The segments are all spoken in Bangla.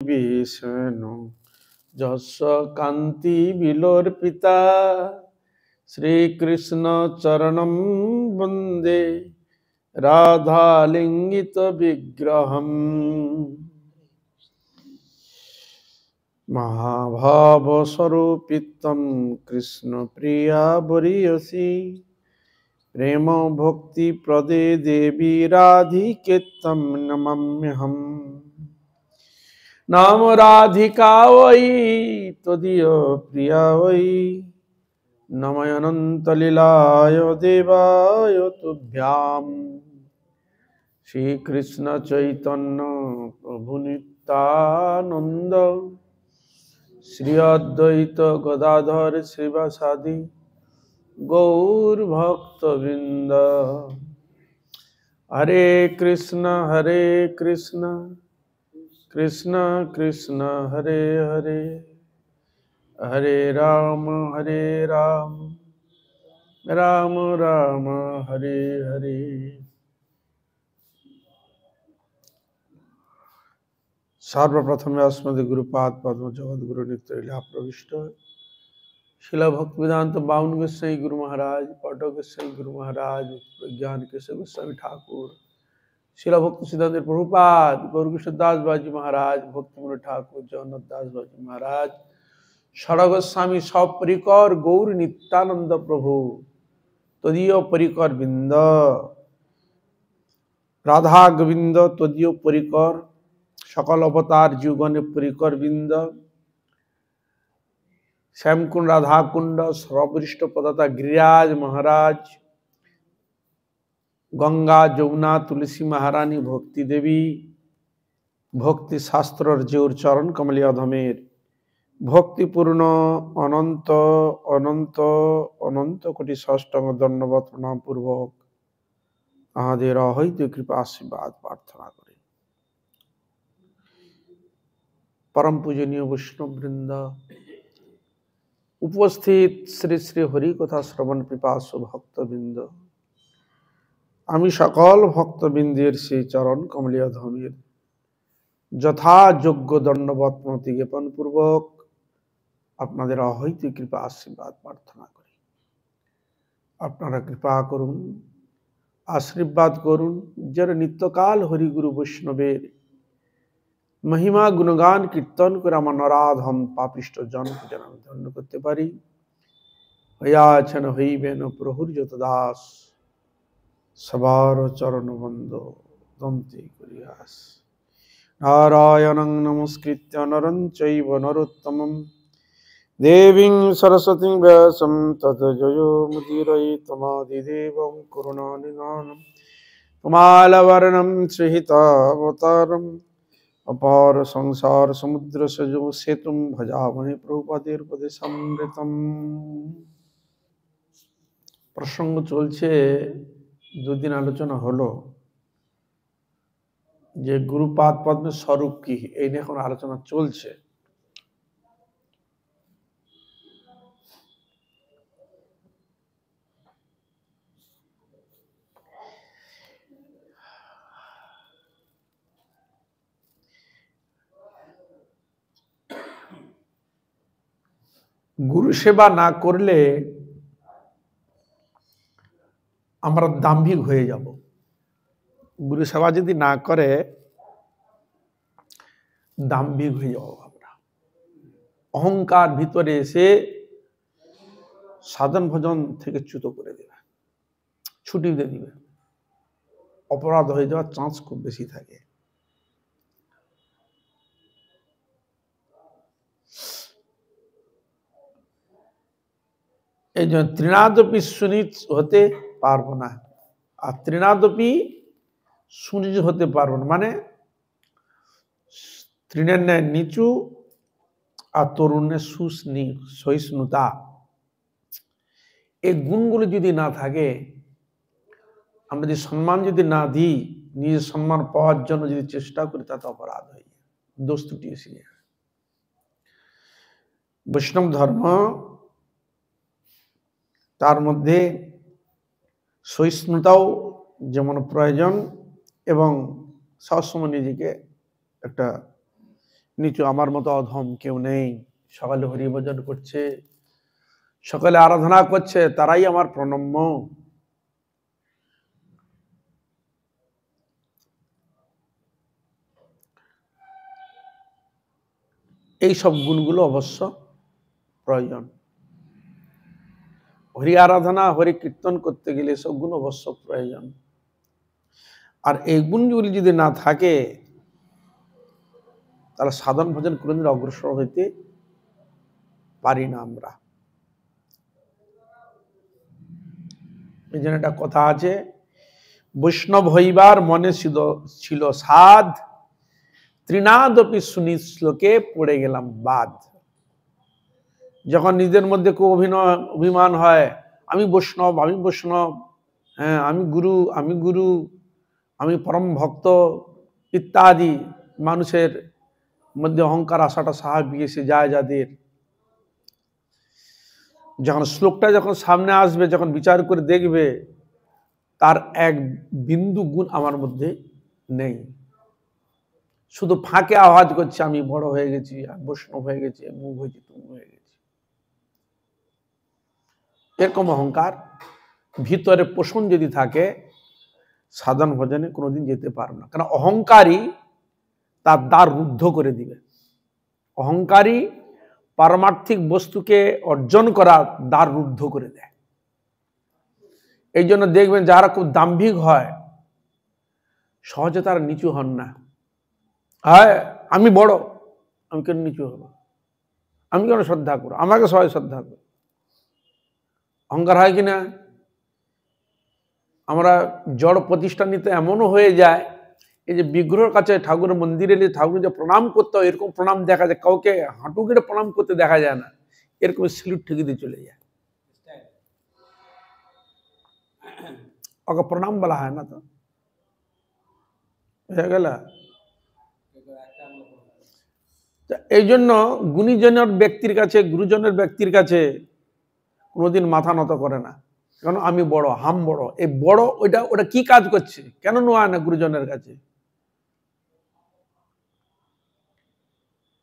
বিষ্ণু যস্য কান্তি বিলোর্পিতা শ্রীকৃষ্ণ চরণম বন্দে রাধালিঙ্গিত বিগ্রহম মহাভাব স্বরূপিতম কৃষ্ণ প্রিয়া বরিয়সি প্রেম ভক্তি প্রদে দেবী রাধিকেতম নমাম্যহম নাম রাধিকা वै তদীয় প্রিয়া वै নময় অনন্ত লীলায় দেবায় তুভ্যাম শ্রীকৃষ্ণ চৈতন্য প্রভু নিত্যানন্দ শ্রী অদ্বৈত গদাধর শ্রীবাসাদি গৌর ভক্তবৃন্দ হরে কৃষ্ণ কৃষ্ণ কৃষ্ণ হরে হরে হরে রাম রাম রাম হরে হরে। সর্বপ্রথমে अस्मद् गुरुपाद पद्म जगत गुरु नित्य लीला प्रविष्ट शिला भक्त वेदांत बावन गोसाई गुरु महाराज पाटो गोसाई गुरु महाराज प्रज्ञान केशव गोस्वामी ठाकुर शिला भक्त सिद्धांत प्रभुपाद गौरकिशोर दास बाजी महाराज भक्तिमूल ठाकुर जगन्नाथ दास बाजी महाराज षड़ गोस्वामी सपरिकर गौर नित्यानंद प्रभु तदीय परिकर बिंद राधा गोविंद तदीय परिकर सकल अवतार जीवगणे परिकर बिंद श्यामकुंड राधा कुंड सर्वरिष्ठ पदाता गिरिराज महाराज गंगा जमुना तुलसी महारानी भक्ति देवी भक्ति शास्त्र जोर चरण कमलिया धमेर भक्तिपूर्ण अनंत अनंत अनंत कोटि षष्टांग दंडवत प्रणाम पूर्वक आहादेर अहैत कृपा आशीर्वाद प्रार्थना करें। परम पूजनीय वैष्णव वृंद उपस्थित श्री श्री हरि कथा श्रवण पिपासु भक्तबृंद आमी सकल भक्तबृंदेर से चरण कमलिया धमेर যথাযোগ্য दंडवत প্রণতি জ্ঞাপন पूर्वक আপনাদের অহৈত কৃপা আশীর্বাদ প্রার্থনা করি। আপনারা কৃপা করুন, আশীর্বাদ করুন যারা নিত্যকাল হরিগুরু বৈষ্ণবের महिमा गुणगान कीर्तन করে আমার নরাধম পাপিষ্ঠ জনকে যেন আমি ধন্য করতে পারি। হইয়াছেন হইবেন প্রভুর যত দাস সবার চরণ বন্দ দন্তে করিয়াস। नारायणं नमस्कृत्य नरं चैव नरोत्तमं देवीं सरस्वतीं व्यासं ततो जयो मुदीरयेत्तमादिदेवं करुणानिधानं कमालवर्णं श्रीहितावतारम् अपार संसार समुद्र सजो सेतुं भजामहे प्रभुपादेरुपदेशामृतम्। प्रसंग चलছে দুদিন আলোচনা হলো যে গুরুপাদ পদ্মের স্বরূপ কি, এই নিয়ে এখন আলোচনা চলছে। গুরু সেবা না করলে আমরা দাম্ভিক হয়ে যাব। গুরু সেবা যদি না করে দাম্ভিক হয়ে যাব আমরা। অহংকার ভিতরে এসে সাধন ভজন থেকে চ্যুত করে দেবে, ছুটি দিয়ে দিবে, অপরাধ হয়ে যাওয়ার চান্স খুব বেশি থাকে। এই জন্য তৃণাদপি সুনিচ হতে পারবো না। আর তৃণাদপি সুনিচ হতে পারবো না মানে তৃণের ন্যায় নিচু আর তরুণের সহিষ্ণুতা, এই গুণগুলো যদি না থাকে, আমরা যদি সম্মান যদি না দিই, নিজের সম্মান পাওয়ার জন্য যদি চেষ্টা করি, তাতে অপরাধ হয়ে যায়, দোষ ত্রুটি এসে যায়। বৈষ্ণব ধর্ম তার মধ্যে সহিষ্ণুতাও যেমন প্রয়োজন এবং সবসময় নিজেকে একটা নিচু, আমার মতো অধম কেউ নেই। সকালে হরিভজন করছে, সকালে আরাধনা করছে, তারাই আমার প্রণম্য। এই সব গুণগুলো অবশ্য প্রয়োজন। হরি আরাধনা, হরি কীর্তন করতে গেলে এসব গুণ অবশ্য প্রয়োজন। আর এই গুণগুলি যদি না থাকে তাহলে সাধন ভজন কোনোদিন অগ্রসর হইতে পারি না আমরা। এই জন্য একটা কথা আছে, বৈষ্ণব হইবার মনে ছিল সাধ, ত্রিনাদপি শুনি শ্লোকে পড়ে গেলাম বাদ। যখন নিজের মধ্যে খুব অভিমান হয়, আমি বৈষ্ণব, আমি বৈষ্ণব, হ্যাঁ আমি গুরু, আমি গুরু, আমি পরম ভক্ত ইত্যাদি, মানুষের মধ্যে অহংকার আসাটা স্বাভাবিক এসে যায় যাদের, যখন শ্লোকটা যখন সামনে আসবে, যখন বিচার করে দেখবে তার এক বিন্দু গুণ আমার মধ্যে নেই, শুধু ফাঁকে আওয়াজ করছে আমি বড় হয়ে গেছি, বৈষ্ণব হয়ে গেছি, মুখ হয়েছি, তুমি হয়ে গেছি। এরকম অহংকার ভিতরে পোষণ যদি থাকে, সাধন ভজনে কোনোদিন যেতে পারবে না। কারণ অহংকারী তার দ্বার রুদ্ধ করে দিবে। অহংকারী পারমার্থিক বস্তুকে অর্জন করার দ্বার রুদ্ধ করে দেয়। এই জন্য দেখবেন যারা খুব দাম্ভিক হয় সহজে তারা নিচু হন না। হ্যাঁ আমি বড়, আমি কেন নিচু হব, আমি কেন শ্রদ্ধা করবো, আমাকে সবাই শ্রদ্ধা করো। অহংকার হয় কিনা? আমরা জড় প্রতিষ্ঠা নিতে এমনও হয়ে যায়, এই যে বিগ্রহের কাছে ঠাকুরের মন্দিরে এলে ঠাকুর যে প্রণাম করতে হয় এরকম প্রণাম দেখা যায়, কাউকে হাঁটু গেড়ে প্রণাম করতে দেখা যায় না, এরকম স্যালুট ঠেকে দিয়ে চলে যায়। ওকে প্রণাম বলা হয় না, তো হয়ে গেল। এই জন্য গুণীজনের ব্যক্তির কাছে, গুরুজনের ব্যক্তির কাছে কোনোদিন মাথা নত করে না। কেন? আমি বড়, হাম বড়। এই বড় ওটা কি কাজ করছে, কেন নোয়া না গুরুজনের কাছে,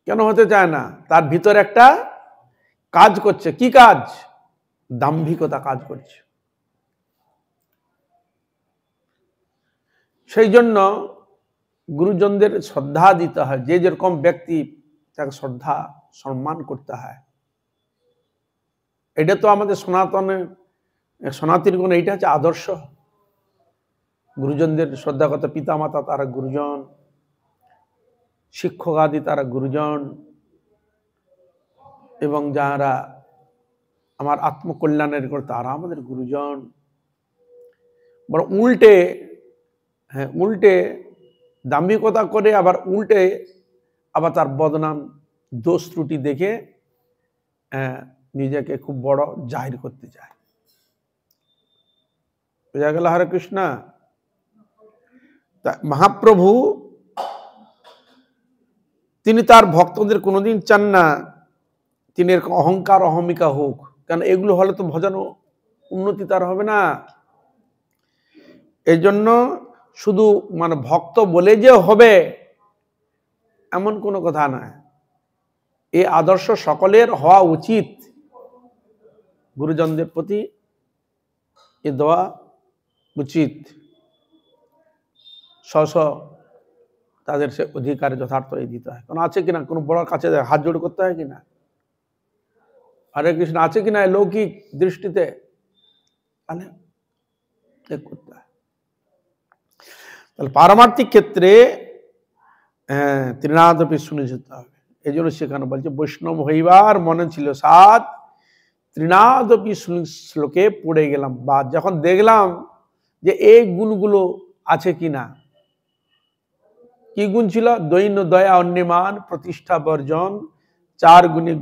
কেন হতে চায় না? তার ভিতরে একটা কাজ করছে। কি কাজ? দাম্ভিকতা কাজ করছে। সেই জন্য গুরুজনদের শ্রদ্ধা দিতে হয়। যে যেরকম ব্যক্তি তাকে শ্রদ্ধা সম্মান করতে হয়। এটা তো আমাদের সনাতনীর গুণ, এইটা হচ্ছে আদর্শ। গুরুজনদের শ্রদ্ধা করতে, পিতা মাতা তারা গুরুজন, শিক্ষক আদি তারা গুরুজন, এবং যারা আমার আত্মকল্যাণের করে তারা আমাদের গুরুজন। বড় উল্টে দাম্ভিকতা করে, আবার উল্টে আবার তার বদনাম দোষ ত্রুটি দেখে নিজেকে খুব বড় জাহির করতে চায়। বোঝা গেল? হরে কৃষ্ণ। মহাপ্রভু তিনি তার ভক্তদের কোনোদিন চান না তিনি এরকম অহংকার অহমিকা হোক, কারণ এগুলো হলে তো ভজন উন্নতি তার হবে না। এই জন্য শুধু ভক্ত বলে যে হবে এমন কোনো কথা নয়। এই আদর্শ সকলের হওয়া উচিত। গুরুজনদের প্রতি এ দেওয়া উচিত, তাদের সে অধিকার যথার্থ দিতে হয়। কারণ আছে কিনা, কোনো বড় কাছে হাত জোড় করতে হয় কিনা? হরে কৃষ্ণ আছে কিনা লৌকিক দৃষ্টিতে? করতে হয়। তাহলে পারমার্থিক ক্ষেত্রে ত্রিনাদপি শুনে যেতে হবে। এই জন্য সেখানে বলছে বৈষ্ণব হইবার মনে ছিল সাধ, ত্রিনাদপি শ্লোকে পড়ে গেলাম বাদ। যখন দেখলাম যে এই গুণগুলো আছে কিনা, কি গুণ ছিল? দৈন্য দয়া অন্যমান প্রতিষ্ঠা বর্জন, চার গুণে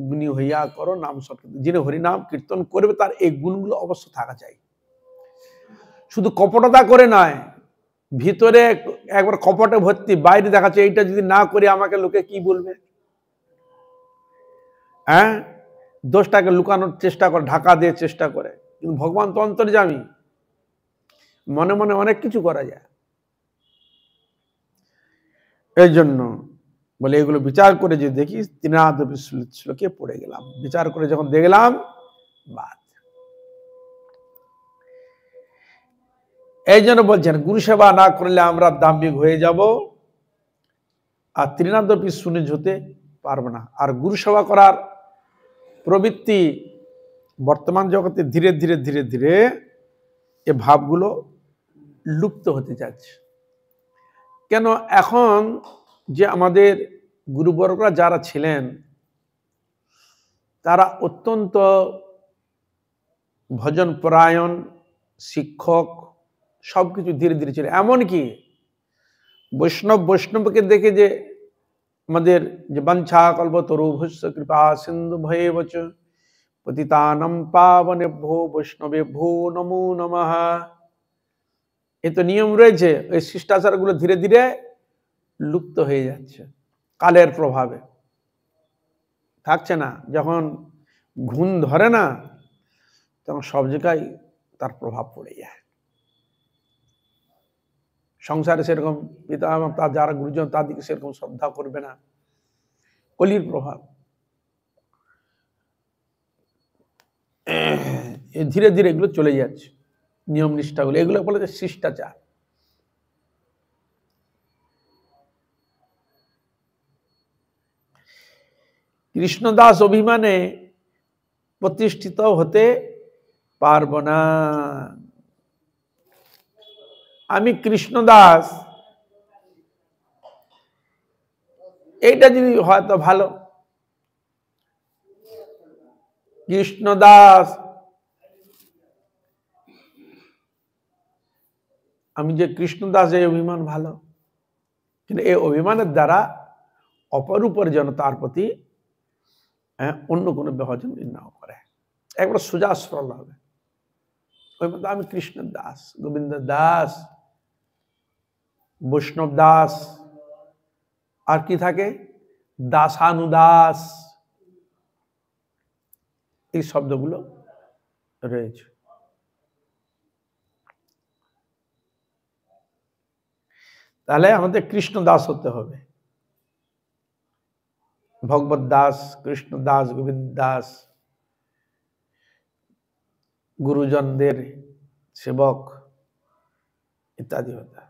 গুণী হইয়া করো নাম সংকীর্তন। যিনি হরিনাম কীর্তন করবে তার এই গুণগুলো অবশ্য থাকা চাই। শুধু কপটতা করে নয়, ভিতরে একবার কপটে ভর্তি, বাইরে দেখাচ্ছে এইটা যদি না করি আমাকে লোকে কি বলবে, হ্যাঁ দোষটাকে লুকানোর চেষ্টা করে, ঢাকা দিয়ে চেষ্টা করে। কিন্তু ভগবান তো অন্তর্যামী, মনে মনে অনেক কিছু করা যায়। এই জন্য বলে এগুলো বিচার করে যে দেখি তৃণাদ শ্লোকে পড়ে গেলাম, বিচার করে যখন দেখলাম বাদ। এই জন্য বলছেন গুরু সেবা না করলে আমরা দাম্ভিক হয়ে যাব আর তৃণাদপি সুনিজ হতে পারবো না। আর গুরু সেবা করার প্রবৃত্তি বর্তমান জগতে ধীরে ধীরে ধীরে ধীরে এ ভাবগুলো লুপ্ত হতে যাচ্ছে। কেন এখন যে আমাদের গুরুবর্গরা যারা ছিলেন তারা অত্যন্ত ভজন পরায়ণ, শিক্ষক, সবকিছু ধীরে ধীরে ছিল। এমনকি বৈষ্ণবকে দেখে যে আমাদের যে বাঞ্ছা কল্পতরুভ্যশ্চ কৃপা সিন্ধু ভয়েবচ পতিতানাং পাবনেভ্যো বৈষ্ণবেভ্যো নমো নমঃ, এই তো নিয়ম রয়েছে। ওই শিষ্টাচারগুলো ধীরে ধীরে লুপ্ত হয়ে যাচ্ছে কালের প্রভাবে, থাকছে না। যখন ঘুণ ধরে না তখন সব জায়গায় তার প্রভাব পড়ে যায়। সংসারে সেরকম পিতা তার যারা গুরুজন তাদেরকে সেরকম শ্রদ্ধা করবে না, কলির প্রভাব। ধীরে ধীরে এগুলো চলে যাচ্ছে, নিয়ম নিষ্ঠাগুলো, এগুলো বলে যে শিষ্টাচার। কৃষ্ণদাস অভিমানে প্রতিষ্ঠিত হতে পারব না। আমি কৃষ্ণদাস, এইটা যদি হয়তো ভালো। কৃষ্ণদাস, আমি যে কৃষ্ণদাস, এই অভিমান ভালো, কিন্তু এই অভিমানের দ্বারা অপরূপর যেন তার প্রতি অন্য কোনো বিভাজন না করে, একবার সোজা সরল হবে। ওই মতো আমি কৃষ্ণ দাস, গোবিন্দ দাস, বৈষ্ণব দাস, আর কি থাকে দাসানুদাস, এই শব্দগুলো রয়েছে। তাহলে আমাদের কৃষ্ণ দাস হতে হবে, ভগবত দাস, কৃষ্ণ দাস, গোবিন্দ দাস, গুরুজনদের সেবক ইত্যাদি হতে হবে।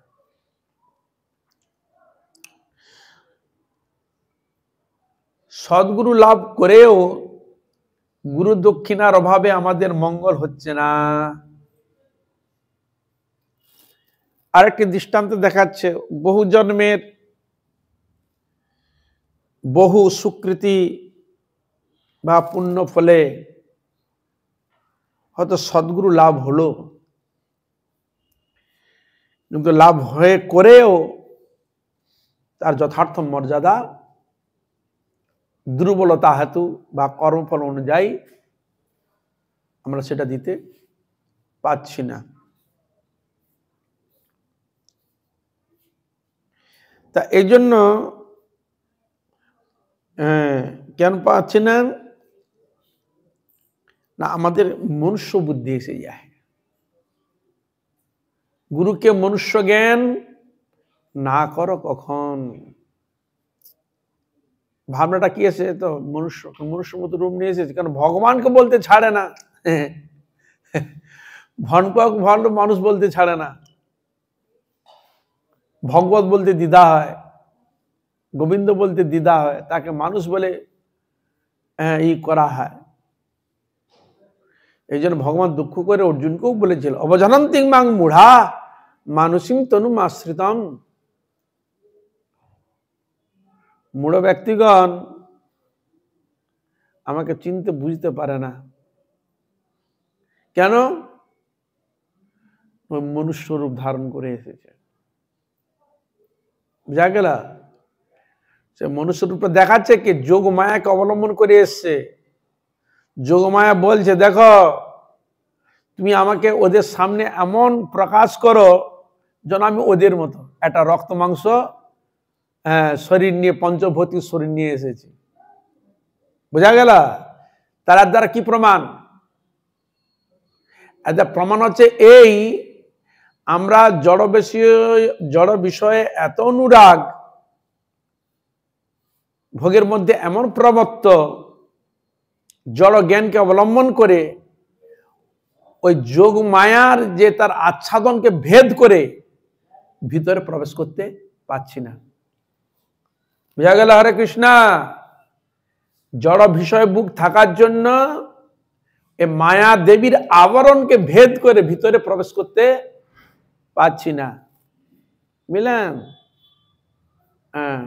সদ্গুরু লাভ করেও গুরু দক্ষিণার অভাবে আমাদের মঙ্গল হচ্ছে না। আরেকটি দৃষ্টান্ত দেখাচ্ছে, বহু জন্মের বহু সুকৃতি বা পুণ্য ফলে হয়তো সদ্গুরু লাভ হলো, কিন্তু লাভ হয়ে করেও তার যথার্থ মর্যাদা দুর্বলতা হেতু বা কর্মফল অনুযায়ী আমরা সেটা দিতে পাচ্ছি না। তা এই জন্য কেন পাচ্ছি না? না, আমাদের মনুষ্য বুদ্ধি এসে যায়। গুরুকে মনুষ্য জ্ঞান না করো কখন, ভাবনাটা কি এসে তো মনুষ্য মতো রূপ নিয়ে এসেছে। কারণ ভগবানকে বলতে ছাড়ে না, ভণ্ড মানুষ বলতে ছাড়ে না, ভগবত বলতে দ্বিধা হয়, গোবিন্দ বলতে দ্বিধা হয়, তাকে মানুষ বলে ই করা হয়। এই জন্য ভগবান দুঃখ করে অর্জুনকেও বলেছিল, অবজানন্তি মাং মূঢ়া মানুষিং তনু আশ্রিতম। মূঢ় ব্যক্তিগণ আমাকে চিনতে বুঝতে পারে না। কেন? মনুষ্য রূপ ধারণ করে এসেছে। বুঝা গেল? সে মনুষ্য রূপে দেখাচ্ছে কি যোগ মায়াকে অবলম্বন করে এসছে। যোগ মায়া বলছে, দেখো তুমি আমাকে ওদের সামনে এমন প্রকাশ করো যেন আমি ওদের মতো একটা রক্ত মাংস শরীর নিয়ে, পঞ্চভৌতিক শরীর নিয়ে এসেছি। বুঝা গেল? তার দ্বারা কি প্রমাণ? প্রমাণ হচ্ছে এই, আমরা জড় বিষয়ে এত অনুরাগ ভোগের মধ্যে এমন প্রবত্ত জড় জ্ঞানকে অবলম্বন করে ওই যোগ মায়ার যে তার আচ্ছাদনকে ভেদ করে ভিতরে প্রবেশ করতে পারছি না। বুঝা গেল? হরে কৃষ্ণা। জড় বিষয় বুক থাকার জন্য এই মায়া দেবীর আবরণকে ভেদ করে ভিতরে প্রবেশ করতে পারছি না। বুঝলেন? হ্যাঁ,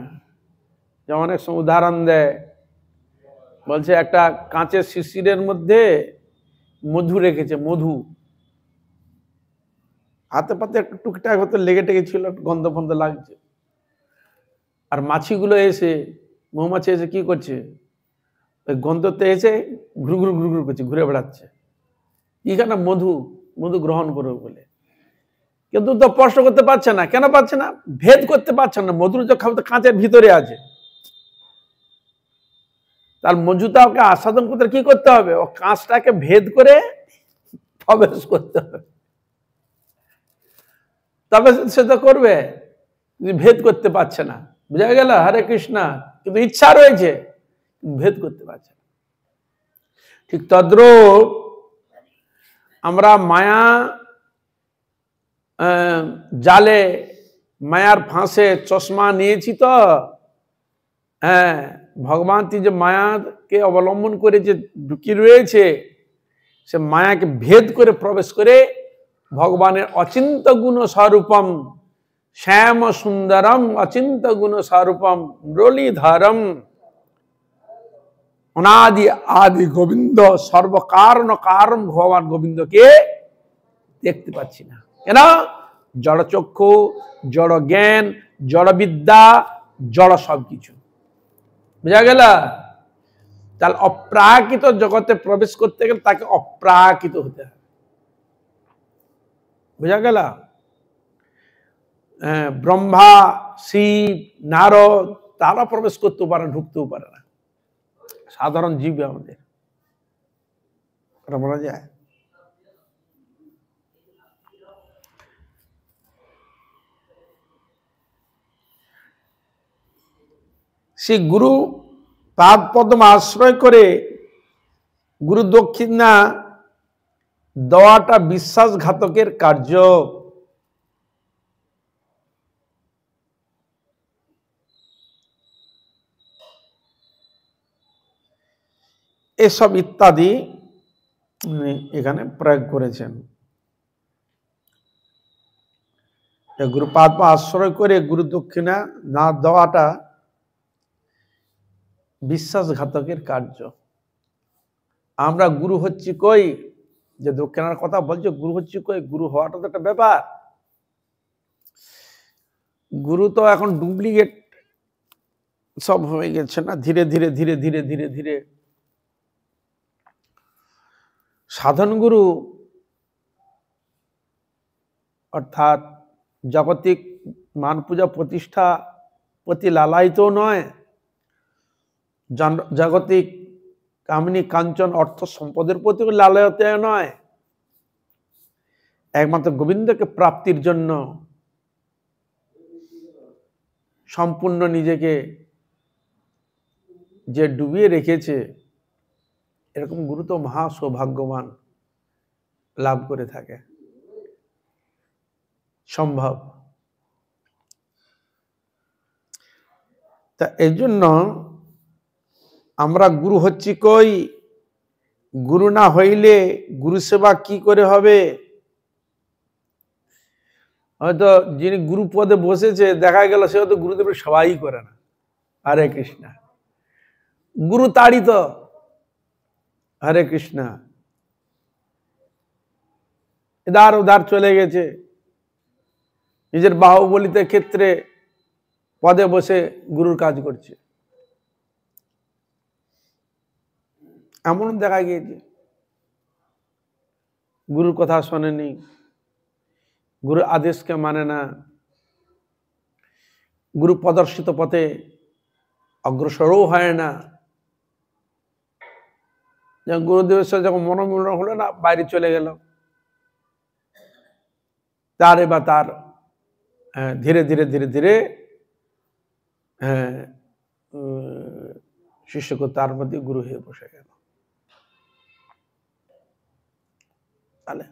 যেমন অনেক সময় উদাহরণ দেয়, বলছে একটা কাঁচের শিশিরের মধ্যে মধু রেখেছে, মধু হাতে পাতে একটু টুকটাক হতে লেগে টেগে ছিল, গন্ধ ফন্ধ লাগছে। আর মাছিগুলো এসে, মৌমাছি এসে কি করছে, ওই গন্ধতে এসে ঘুরু ঘুরু ঘুরু ঘুরু করছে, ঘুরে বেড়াচ্ছে। এখানে মধু, মধু গ্রহণ করবে বলে। কিন্তু তো স্পষ্ট করতে পারছে না। কেন পারছে না? ভেদ করতে পারছে না। মধুর যে খাবার কাঁচের ভিতরে আছে, তার মধুটা ওকে আস্বাদন করতে কি করতে হবে? ও কাঁচটাকে ভেদ করে প্রবেশ করতে হবে, তবে সে তো করবে। ভেদ করতে পারছে না। বুঝা গেল? হরে কৃষ্ণা। কিন্তু ইচ্ছা রয়েছে, ভেদ করতে পারছে না। ঠিক তদ্রূপ আমরা মায়া জালে, মায়ার ফাঁসে চশমা নিয়েছি তো। হ্যাঁ, ভগবান যে মায়াকে অবলম্বন করে যে ঢুকি রয়েছে, সে মায়াকে ভেদ করে প্রবেশ করে ভগবানের অচিন্ত গুণ স্বরূপম, শ্যাম সুন্দরম অচিন্ত গুণ স্বরূপম মুরলীধরম অনাদি আদি গোবিন্দ, সর্বকারণ কারণ ভগবান গোবিন্দকে দেখতে পাচ্ছি না। কেন? জড় চক্ষু, জড় জ্ঞান, জড় বিদ্যা, জড় সবকিছু। বুঝা গেল? তাহলে অপ্রাকৃত জগতে প্রবেশ করতে গেলে তাকে অপ্রাকৃত হতে হবে। বুঝা গেল? ব্রহ্মা, শিব, নারদ তারা প্রবেশ করতেও পারে, ঢুকতেও পারে না। সাধারণ জীব আমাদের বলা যায়। সে গুরু পাদ পদ্ম আশ্রয় করে গুরু দক্ষিণা দেওয়াটা বিশ্বাসঘাতকের কার্য। এসব ইত্যাদি এখানে প্রয়োগ করেছেন। গুরুপাদ আশ্রয় করে গুরু দক্ষিণা না দেওয়াটা বিশ্বাসঘাতকের কার্য। আমরা গুরু হচ্ছি কই, যে দক্ষিণার কথা বলছে, গুরু হচ্ছি কই? গুরু হওয়াটা তো একটা ব্যাপার। গুরু তো এখন ডুপ্লিকেট সব হয়ে গেছে না, ধীরে ধীরে ধীরে ধীরে ধীরে ধীরে। সাধন গুরু অর্থাৎ জাগতিক মান পূজা প্রতিষ্ঠা প্রতি লালায়িত নয়, জাগতিক কামিনী কাঞ্চন অর্থ সম্পদের প্রতি লালায়িত নয়, একমাত্র গোবিন্দকে প্রাপ্তির জন্য সম্পূর্ণ নিজেকে যে ডুবিয়ে রেখেছে, এরকম গুরু তো মহা সৌভাগ্যবান লাভ করে থাকে। সম্ভব। তা এই জন্য আমরা গুরু হচ্ছি কই? গুরু না হইলে গুরু সেবা কি করে হবে? হয়তো যিনি গুরু পদে বসেছে, দেখা গেল সে হয়তো গুরুদেবের সেবাই করে না। হরে কৃষ্ণ। গুরু তাড়িত। হরে কৃষ্ণ। এদার ওদার চলে গেছে, নিজের বাহুবলিতে ক্ষেত্রে পদে বসে গুরুর কাজ করছে, এমন দেখা গিয়েছে। গুরুর কথা শোনেনি, গুরুর আদেশকে মানে না, গুরু প্রদর্শিত পথে অগ্রসরও হয় না। যখন গুরুদেবের সাথে যখন মনোমিলন হলো না, বাইরে চলে গেল, তার এবার তার ধীরে ধীরে ধীরে ধীরে শিষ্যকে তার মধ্যে গুরু হয়ে বসে গেল। তাহলে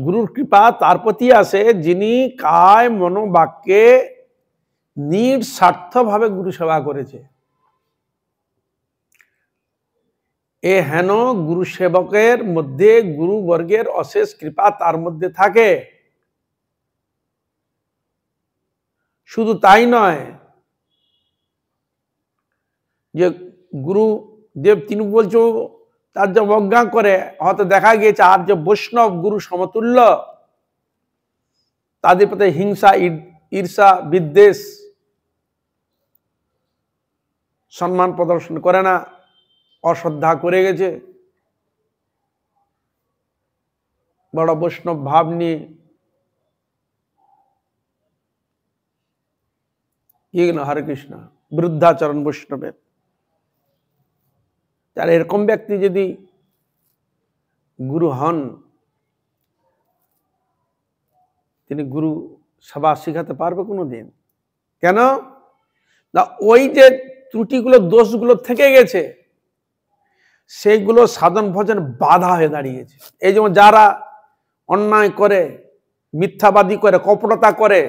গুরুর কৃপা তার প্রতি আসে যিনি কায় মনোবাক্যে নিঃস্বার্থ ভাবে গুরু সেবা করেছে। এ হেন গুরু সেবকের মধ্যে গুরু বর্গের অশেষ কৃপা তার মধ্যে থাকে। শুধু তাই নয় যে গুরুদেব তিনি বলছো তার যে অবজ্ঞা করে, হয়তো দেখা গিয়েছে আর যে বৈষ্ণব গুরু সমতুল্য তাদের প্রতি হিংসা ঈর্ষা বিদ্বেষ সম্মান প্রদর্শন করে না, অশ্রদ্ধা করে গেছে, বড় বৈষ্ণব ভাব নিয়ে হরে কৃষ্ণ বৃদ্ধাচরণ বৈষ্ণবের। তার এরকম ব্যক্তি যদি গুরু হন, তিনি গুরু সেবা শিখাতে পারবে কোনোদিন? কেন না, ওই যে ত্রুটিগুলো দোষগুলো থেকে গেছে সেইগুলো সাধন ভজন বাধা হয়ে দাঁড়িয়েছে। এই যেমন যারা অন্যায় করে, মিথ্যাবাদী করে, কপটতা করে,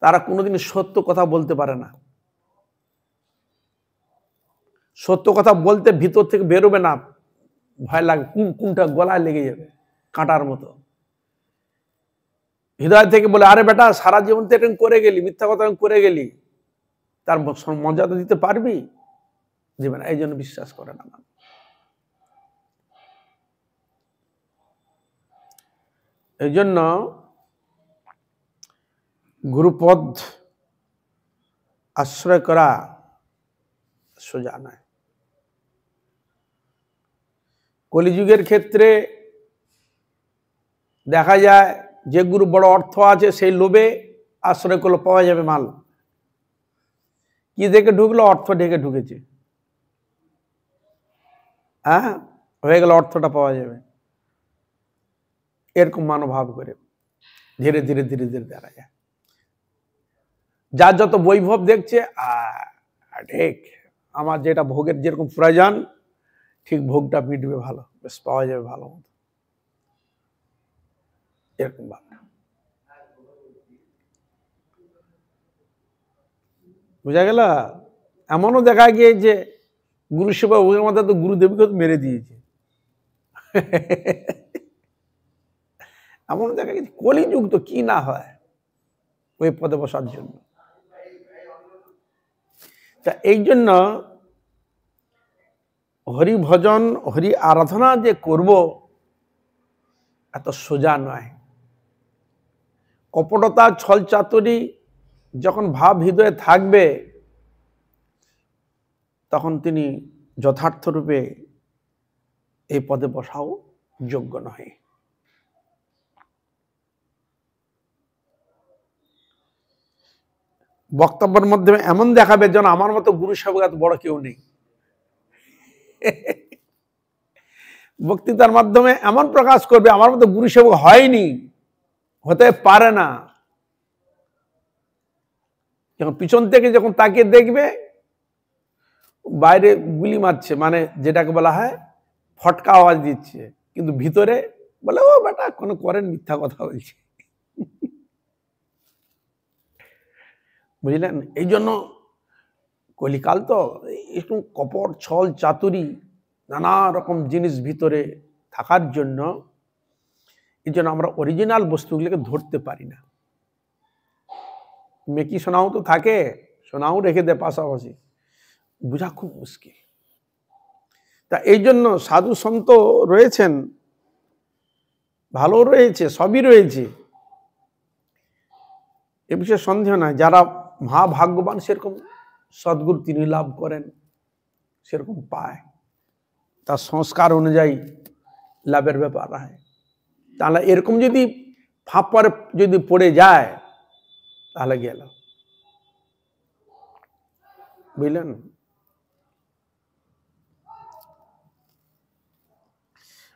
তারা কোনোদিন সত্য কথা বলতে পারে না। সত্য কথা বলতে ভিতর থেকে বেরোবে না, ভয় লাগে, কোনটা গলায় লেগে যাবে কাঁটার মতো। হৃদয় থেকে বলে, আরে বেটা সারা জীবন তো এটা করে গেলি, মিথ্যা কথা করে গেলি, তার মর্যাদা দিতে পারবি? দিবে না, এই জন্য বিশ্বাস করে না। এই জন্য গুরুপদ আশ্রয় করা সোজা নয়। কলিযুগের ক্ষেত্রে দেখা যায় যে গুরু বড় অর্থ আছে সেই লোভে আশ্রয় করলে পাওয়া যাবে মাল। কি দেখে ঢুকলো? অর্থ ঢেকে ঢুকেছে, হ্যাঁ হয়ে গেল, অর্থটা পাওয়া যাবে, এরকম মনোভাব করে ধীরে ধীরে ধীরে ধীরে দেখা যায়। যার যত বৈভব দেখছে, ঠিক আমার যেটা ভোগের যেরকম প্রয়োজন, ঠিক ভোগটা মিটবে, ভালো বেশ পাওয়া যাবে ভালো মতো, এরকম ভাবনা। বুঝা গেল? এমনও দেখা গিয়ে যে গুরু সেবা ওর মধ্যে তো গুরুদেবকে মেরে দিয়েছে, এমন দেখা গেছে। কলিযুগ তো কি না হয় ওই পদে বসার জন্য। তা এই জন্য হরি ভজন হরি আরাধনা যে করব এত সোজা নয়। কপটতা ছল চাতুরি যখন ভাব হৃদয়ে থাকবে, তখন তিনি যথার্থ রূপে এই পদে বসাও যোগ্য নয়। বক্তব্যের মাধ্যমে এমন দেখাবে যেন আমার মতো গুরু সেবক এত বড় কেউ নেই। বক্তৃতার মাধ্যমে এমন প্রকাশ করবে আমার মতো গুরু সেবক হয়নি, হতে পারে না। যখন পিছন থেকে যখন তাকিয়ে দেখবে বাইরে গুলি মারছে, মানে যেটাকে বলা হয় ফটকা আওয়াজ দিচ্ছে, কিন্তু ভিতরে বলে ও বেটা কোনো করেন, মিথ্যা কথা বলছে। বুঝলেন? এই জন্য কলিকাল তো একটু কপট ছল চাতুরি নানা রকম জিনিস ভিতরে থাকার জন্য, এই জন্য আমরা অরিজিনাল বস্তুগুলোকে ধরতে পারি না। মেকি সোনাও তো থাকে, সোনাও রেখে দেয় পাশাপাশি, বোঝা খুব মুশকিল। তা এই জন্য সাধু সন্ত রয়েছেন, ভালো রয়েছে, সবই রয়েছে, এ বিষয়ে সন্দেহ নাই। যারা মহাভাগ্যবান সেরকম সদ্গুরু তিনি লাভ করেন, সেরকম পায়, তার সংস্কার অনুযায়ী লাভের ব্যাপার হয়। তাহলে এরকম যদি ফাঁপ পরে যদি পড়ে যায় তাহলে গেল। বুঝলেন?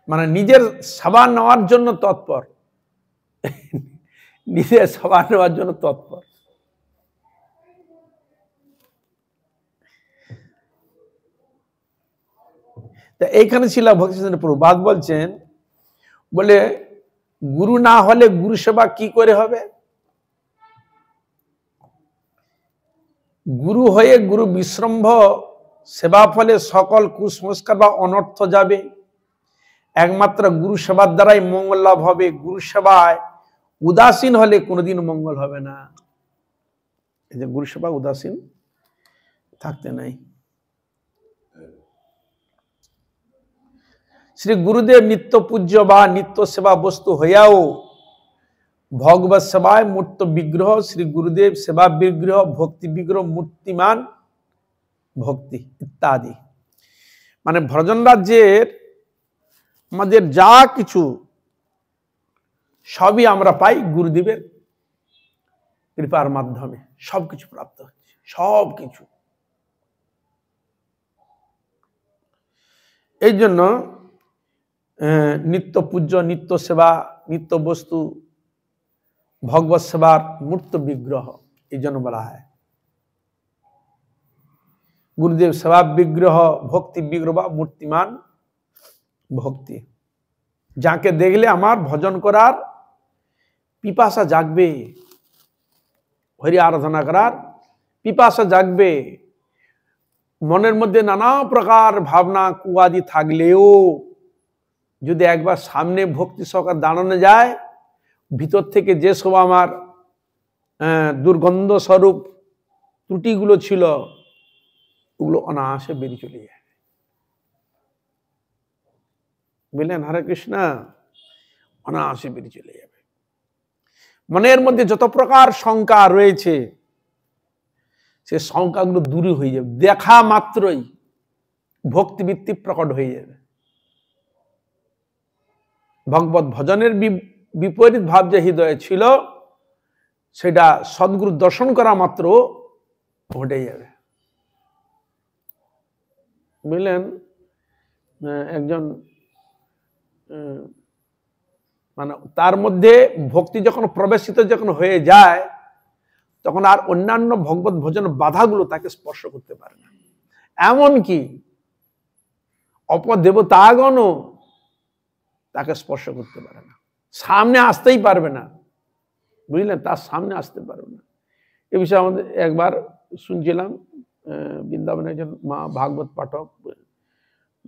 মানে নিজের সেবা নেওয়ার জন্য তৎপর, নিজের সেবা নেওয়ার জন্য তৎপর, তা এইখানে ছিল ভক্তিচন্দ্র প্রভুপাদ বলছেন, বলে গুরু না হলে গুরু সেবা কি করে হবে? গুরু হয়ে গুরু বিশ্রম্ভ সেবা ফলে সকল কুসংস্কার বা অনর্থ যাবে। একমাত্র গুরু সেবার দ্বারাই মঙ্গল লাভ হবে। গুরু সেবায় উদাসীন হলে কোনোদিন মঙ্গল হবে না। এই যে গুরু সেবা উদাসীন থাকতে নাই। শ্রী গুরুদেব নিত্য পূজ্য বা নিত্য সেবা বস্তু হইয়াও ভগবত সেবায় মূর্ত বিগ্রহ, শ্রী গুরুদেব সেবা বিগ্রহ, ভক্তি বিগ্রহ, মূর্তিমান ভক্তি ইত্যাদি। মানে ভজন রাজ্যের আমাদের যা কিছু সবই আমরা পাই গুরুদেবের কৃপার মাধ্যমে, সবকিছু প্রাপ্ত হচ্ছে, সবকিছু। এই জন্য নিত্য পূজ্য, নিত্য সেবা, নিত্য বস্তু, ভগবত সেবার মূর্ত বিগ্রহ, এই জন্য বলা হয় গুরুদেব সেবা বিগ্রহ, ভক্তি বিগ্রহ বা মূর্তিমান ভক্তি। যাকে দেখলে আমার ভজন করার পিপাসা জাগবে, হরি আরাধনা করার পিপাসা জাগবে। মনের মধ্যে নানা প্রকার ভাবনা কুয়াদি থাকলেও যদি একবার সামনে ভক্তি সহকারে দাঁড়ানো যায়, ভিতর থেকে যে সব আমার দুর্গন্ধ স্বরূপ ত্রুটিগুলো ছিল, ওগুলো অনায়াসে বেরিয়ে চলে যায়। বুঝলেন? হরে কৃষ্ণ। অনায়াসে বেরিয়ে চলে যাবে। মনের মধ্যে যত প্রকার শঙ্কা রয়েছে, সে শঙ্কাগুলো দূর হয়ে যাবে। দেখা মাত্রই ভক্তিবৃত্তি প্রকট হয়ে যাবে। ভগবত ভজনের বিপরীত ভাব যে হৃদয়ে ছিল, সেটা সদ্গুরু দর্শন করা মাত্র ঘটে যাবে। বুঝলেন? একজন মানে তার মধ্যে ভক্তি যখন প্রবেশিত যখন হয়ে যায়, তখন আর অন্যান্য ভগবত ভজন বাধাগুলো তাকে স্পর্শ করতে পারে না। এমনকি অপদেবতাগণও তাকে স্পর্শ করতে পারে না, সামনে আসতেই পারবে না। বুঝলেন? তার সামনে আসতে পারবে না। এ বিষয়ে আমাদের একবার শুনছিলাম, বৃন্দাবনের একজন মা ভাগবত পাঠক,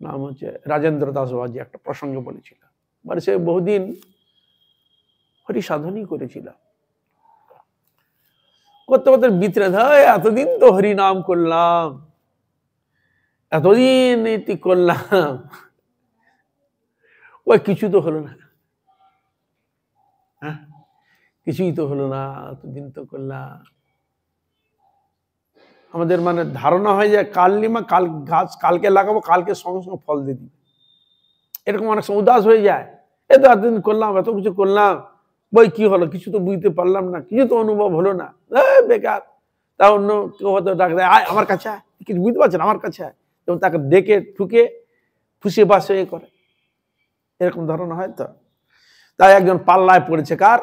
নাম হচ্ছে রাজেন্দ্র দাস বাবাজি, একটা প্রসঙ্গে বলেছিল। মানে সে বহুদিন হরি সাধনই করেছিল, করতে করতে ভিতরে ধরে এতদিন তো হরি নাম করলাম, এতদিন এটি করলাম, ওই কিছু তো হলো না। হ্যাঁ, কিছুই তো হলো না, এতদিন তো করলাম। আমাদের মানে ধারণা হয় যে কালনিমা কাল গাছ কালকে লাগাবো, কালকে সঙ্গে সঙ্গে ফল দিয়ে দিবে, এরকম অনেক সময় উদাস হয়ে যায়। এত এতদিন করলাম, এত কিছু করলাম, বই কি হলো? কিছু তো বুঝতে পারলাম না, কিছু তো অনুভব হলো না, বেকার। তা অন্য কেউ হয়তো ডাক দেয়, আয় আমার কাছে, কিছু বুঝতে পারছেন, আমার কাছে, এবং তাকে ডেকে ঠুকে ফুসিয়ে বাসে করে, এরকম ধারণা হয়। তো তাই একজন পাল্লায় পড়েছে, কার?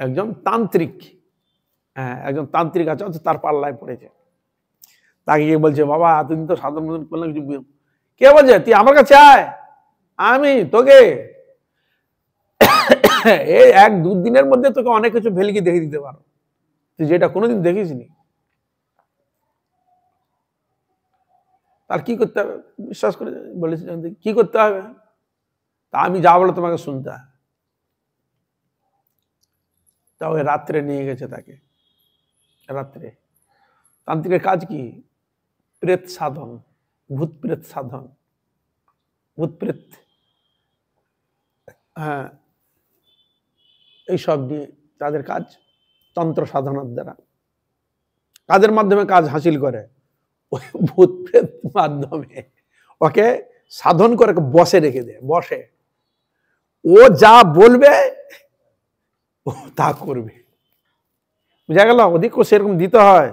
একজন তান্ত্রিক। একজন তান্ত্রিক আছে, তার পাল্লায় পড়েছে। তাকে গিয়ে বলছে, বাবা এতদিন তো সাধন মদন করলাম, কিছু কে বলছে? তুই আমার কাছে আয়, আমি তোকে এই 1-2 দিনের মধ্যে তোকে অনেক কিছু ভেলকি দেখে দিতে পারো, তুই যেটা কোনোদিন দেখিসনি। তার কি করতে হবে? বিশ্বাস করে বলেছে, কি করতে হবে? তা আমি যা বলো তোমাকে শুনতে হবে। তা ওই রাত্রে নিয়ে গেছে তাকে। রাত্রে তান্ত্রিকের কাজ কি? প্রেত সাধন, ভূত প্রেত সাধন, ভূত প্রেত, হ্যাঁ, এইসব নিয়ে তাদের কাজ। তন্ত্র সাধনার দ্বারা কাদের মাধ্যমে কাজ হাসিল করে? ওই ভূত প্রেত মাধ্যমে ওকে সাধন করে বসে রেখে দেয়। বসে ও যা বলবে ও তা করবে। বুঝা গেল? ওদিকেও সেরকম দিতে হয়।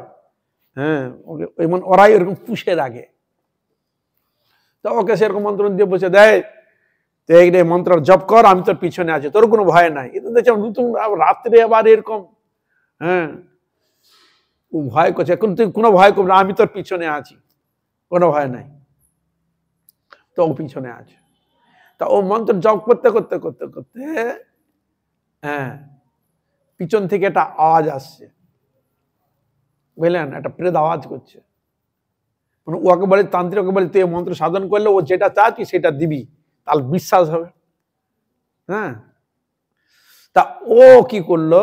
হ্যাঁ, ওকে ওরাই এরকম পুষে রাখে। তো ওকে সেরকম মন্ত্র দিয়ে বসে দেয়, তো এই মন্ত্র জপ কর, আমি তোর পিছনে আছি, তোর কোনো ভয় নাই। এটা দেখছি নতুন রাত্রে আবার এরকম, হ্যাঁ, ও ভয় করছে, এখন তুই কোনো ভয় করবি না, আমি তোর পিছনে আছি, কোনো ভয় নাই। তো ও পিছনে আছে। তা ও মন্ত্র জপ করতে করতে করতে করতে হ্যাঁ পিছন থেকে একটা আওয়াজ আসছে, বুঝলেন, একটা প্রেত আওয়াজ করছে। মানে ওকে বলে, তান্ত্রিক ওকে বলে, তুই মন্ত্র সাধন করলে ও যেটা চাচ্ছি সেটা দিবি, তাহলে বিশ্বাস হবে। হ্যাঁ, তা ও কি করলো,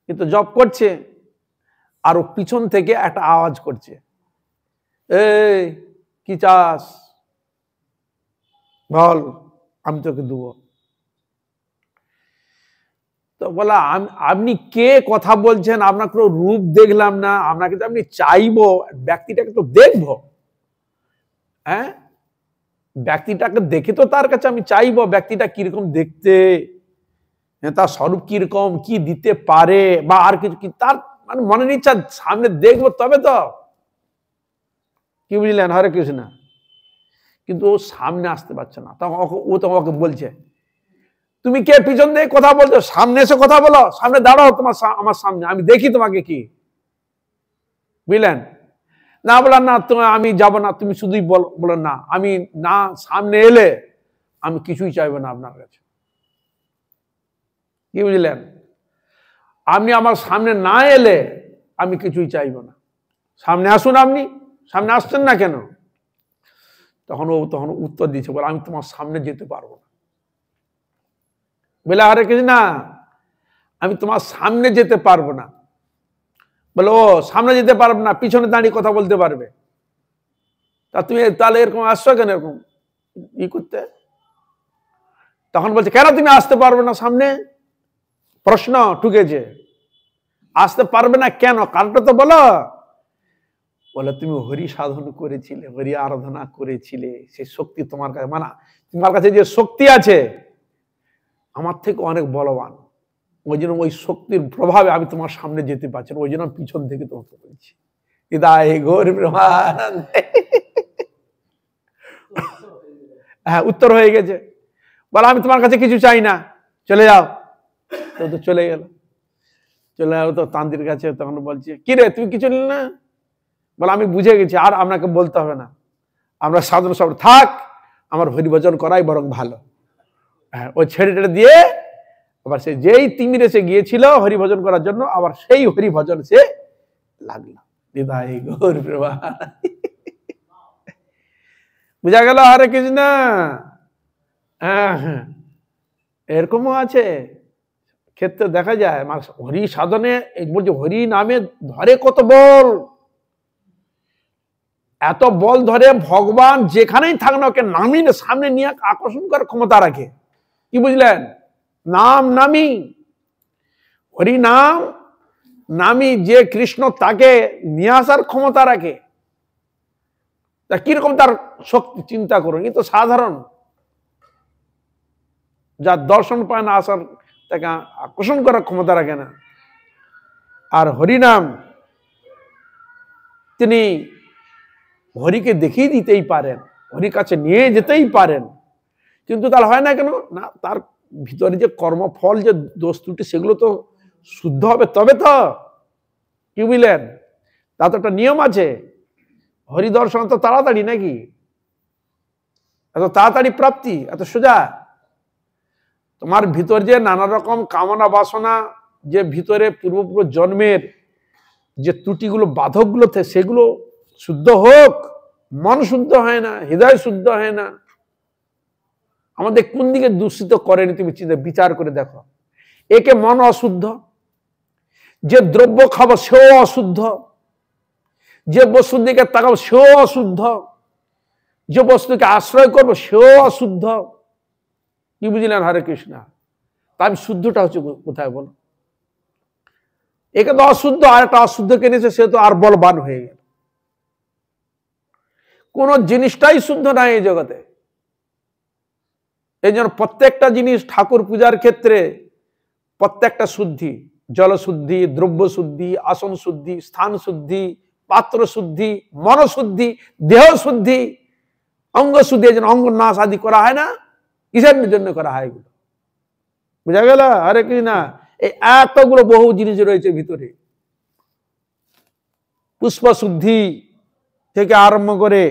কিন্তু জব করছে, আর ও পিছন থেকে একটা আওয়াজ করছে, এই কি চাস বল, আমি তোকে দেবো। তো বলা, আপনি কে কথা বলছেন, আপনার কোনো রূপ দেখলাম না, আপনাকে তো আপনি চাইবো, ব্যক্তিটাকে তো দেখবো, হ্যাঁ ব্যক্তিটাকে দেখে তো তার কাছে আমি চাইবো ব্যক্তিটা কিরকম দেখতে, তার স্বরূপ কিরকম, কি দিতে পারে, বা আর কিছু কি তার মানে মনের ইচ্ছা সামনে দেখবো তবে তো, কি বুঝলেন, হরে কৃষ্ণ। কিন্তু ও সামনে আসতে পারছে না, তখন ও তো ওকে বলছে, তুমি কে পিছন দিয়ে কথা বলছো, সামনে এসে কথা বলো, সামনে দাঁড়াও তোমার আমার সামনে, আমি দেখি তোমাকে কি, বুঝলেন। না বলার না, আমি যাব না, তুমি শুধুই বলো না, আমি না সামনে এলে আমি কিছুই চাইবো না আপনার কাছে, কি বুঝলেন। আপনি আমার সামনে না এলে আমি কিছুই চাইবো না, সামনে আসুন, আপনি সামনে আসছেন না কেন। তখন উত্তর দিয়েছে, বলে আমি তোমার সামনে যেতে পারবো না। বলে, আরে কিছু না, আমি তোমার সামনে যেতে পারবো না। বলে, ও সামনে যেতে পারবে না, পিছনে দাঁড়িয়ে কথা বলতে পারবে, তা তুমি তাহলে এরকম আসছো কেন এরকম ই করতে। তখন বলছে, কেন তুমি আসতে পারবে না সামনে, প্রশ্ন ঠুকেছে, আসতে পারবে না কেন, কারণটা তো বলো। বলে, তুমি হরি সাধন করেছিলে, হরি আরাধনা করেছিলে, সেই শক্তি তোমার কাছে, মানে তোমার কাছে যে শক্তি আছে আমার থেকে অনেক বলবান, ওই জন্য ওই শক্তির প্রভাবে আমি তোমার সামনে যেতে পারছি না, ওই জন্য পিছন থেকে তোমাকে বলছি। হ্যাঁ, উত্তর হয়ে গেছে। বলে, আমি তোমার কাছে কিছু চাই না, চলে যাও। তো চলে গেল, চলে যাও তো তান্ত্রিক কাছে। তখন বলছে, কি রে তুই কিছু নিল না। বলে, আমি বুঝে গেছি, আর আপনাকে বলতে হবে না, আমরা সাধন সব থাক, আমার হরিভজন করাই বরং ভালো। হ্যাঁ, ওই ছেড়ে টেড়ে দিয়ে আবার সে যেই তিমিরে সে গিয়েছিল হরিভজন করার জন্য, আবার সেই হরিভজন সে লাগলো। হৃদয় গৌর বুঝা গেল, হরে কৃষ্ণ। হ্যাঁ, এরকমও আছে ক্ষেত্রে দেখা যায়, হরি সাধনে বলছে, হরি নামে ধরে কত বল, এত বল ধরে, ভগবান যেখানেই থাক না ওকে নামি সামনে নিয়ে আকর্ষণ করার ক্ষমতা রাখে, কি বুঝলেন। নাম নামি, হরি নাম নামি যে কৃষ্ণ, তাকে নিয়ে আসার ক্ষমতা রাখে। তা কিরকম তার শক্তি চিন্তা করুন, কিন্তু সাধারণ যার দর্শন পায় না, আসার তাকে আকর্ষণ করার ক্ষমতা রাখে না। আর হরিনাম তিনি হরিকে দেখিয়ে দিতেই পারেন, হরির কাছে নিয়ে যেতেই পারেন, কিন্তু তার হয় না কেন না, তার ভিতরে যে কর্মফল যে দোষ ত্রুটি সেগুলো তো শুদ্ধ হবে তবে তো, কি বুঝলেন। তা তো একটা নিয়ম আছে, হরিদর্শন তো তাড়াতাড়ি নাকি, এত তাড়াতাড়ি প্রাপ্তি, এত সোজা। তোমার ভিতর যে নানা রকম কামনা বাসনা, যে ভিতরে পূর্বপূর্ব জন্মের যে ত্রুটিগুলো বাধকগুলো সেগুলো শুদ্ধ হোক, মন শুদ্ধ হয় না, হৃদয় শুদ্ধ হয় না, আমাদের কোন দিকে দূষিত করেনি তুমি বিচার করে দেখো। একে মন অশুদ্ধ, যে দ্রব্য খাবো সেও অশুদ্ধ, যে বস্তুর দিকে তাকাবো সেও অশুদ্ধ, যে বস্তুকে আশ্রয় করবো সেও অশুদ্ধ, কি বুঝলেন, হরে কৃষ্ণ। তাই শুদ্ধটা হচ্ছে কোথায় বলো, একে তো অশুদ্ধ, আর একটা অশুদ্ধ কেনেছে, সে তো আর বলবান হয়ে গেল। কোন জিনিসটাই শুদ্ধ নাই এই জগতে। এই জন্য প্রত্যেকটা জিনিস ঠাকুর পূজার ক্ষেত্রে প্রত্যেকটা শুদ্ধি, জল শুদ্ধি, দ্রব্য শুদ্ধি, আসন শুদ্ধি, স্থান শুদ্ধি, পাত্র শুদ্ধি, মন শুদ্ধি, দেহ শুদ্ধি, অঙ্গ শুদ্ধি। এই জন্য অঙ্গ নাশ আদি করা হয় না, কিসের জন্য করা হয় এগুলো, বুঝা গেল, আরে কি না। এই এতগুলো বহু জিনিস রয়েছে ভিতরে, পুষ্প শুদ্ধি থেকে আরম্ভ করে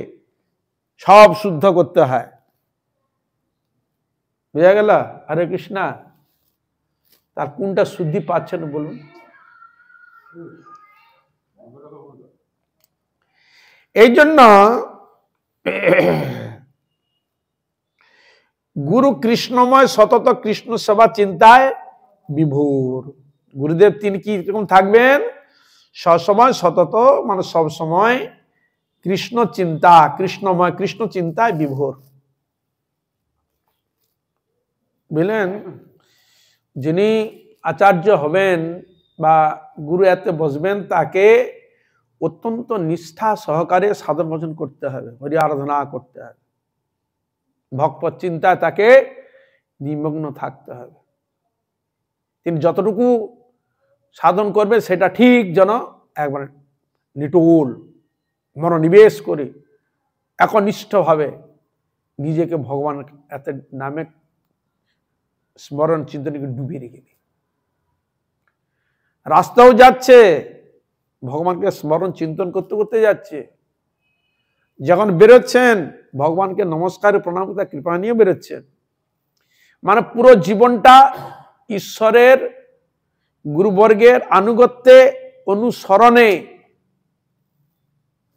সব শুদ্ধ করতে হয়। বুঝা গেল? হরে কৃষ্ণা। তার কোনটা শুদ্ধি পাচ্ছেন বলুন? এই জন্য গুরু কৃষ্ণময় সতত কৃষ্ণ সেবা চিন্তায় বিভোর। গুরুদেব তিনি কি রকম থাকবেন? সবসময় সতত, মানে সব সময় কৃষ্ণ চিন্তা, কৃষ্ণময়, কৃষ্ণ চিন্তায় বিভোর। বুঝলেন? যিনি আচার্য হবেন বা গুরু এতে বসবেন, তাকে অত্যন্ত নিষ্ঠা সহকারে সাধন ভজন করতে হবে, হরি আরাধনা করতে হবে, ভগবত চিন্তায় তাকে নিমগ্ন থাকতে হবে। তিনি যতটুকু সাধন করবে সেটা ঠিক যেন একবার নিটোল মনোনিবেশ করে একনিষ্ঠভাবে নিজেকে ভগবান এত নামে স্মরণ চিন্তনকে ডুবিয়ে রেখে দিই। রাস্তাও যাচ্ছে, ভগবানকে স্মরণ চিন্তন করতে করতে যাচ্ছে। যখন বেরোচ্ছেন, ভগবানকে নমস্কার প্রণাম করতে কৃপা নিয়ে বেরোচ্ছেন। মানে পুরো জীবনটা ঈশ্বরের গুরুবর্গের আনুগত্যে অনুসরণে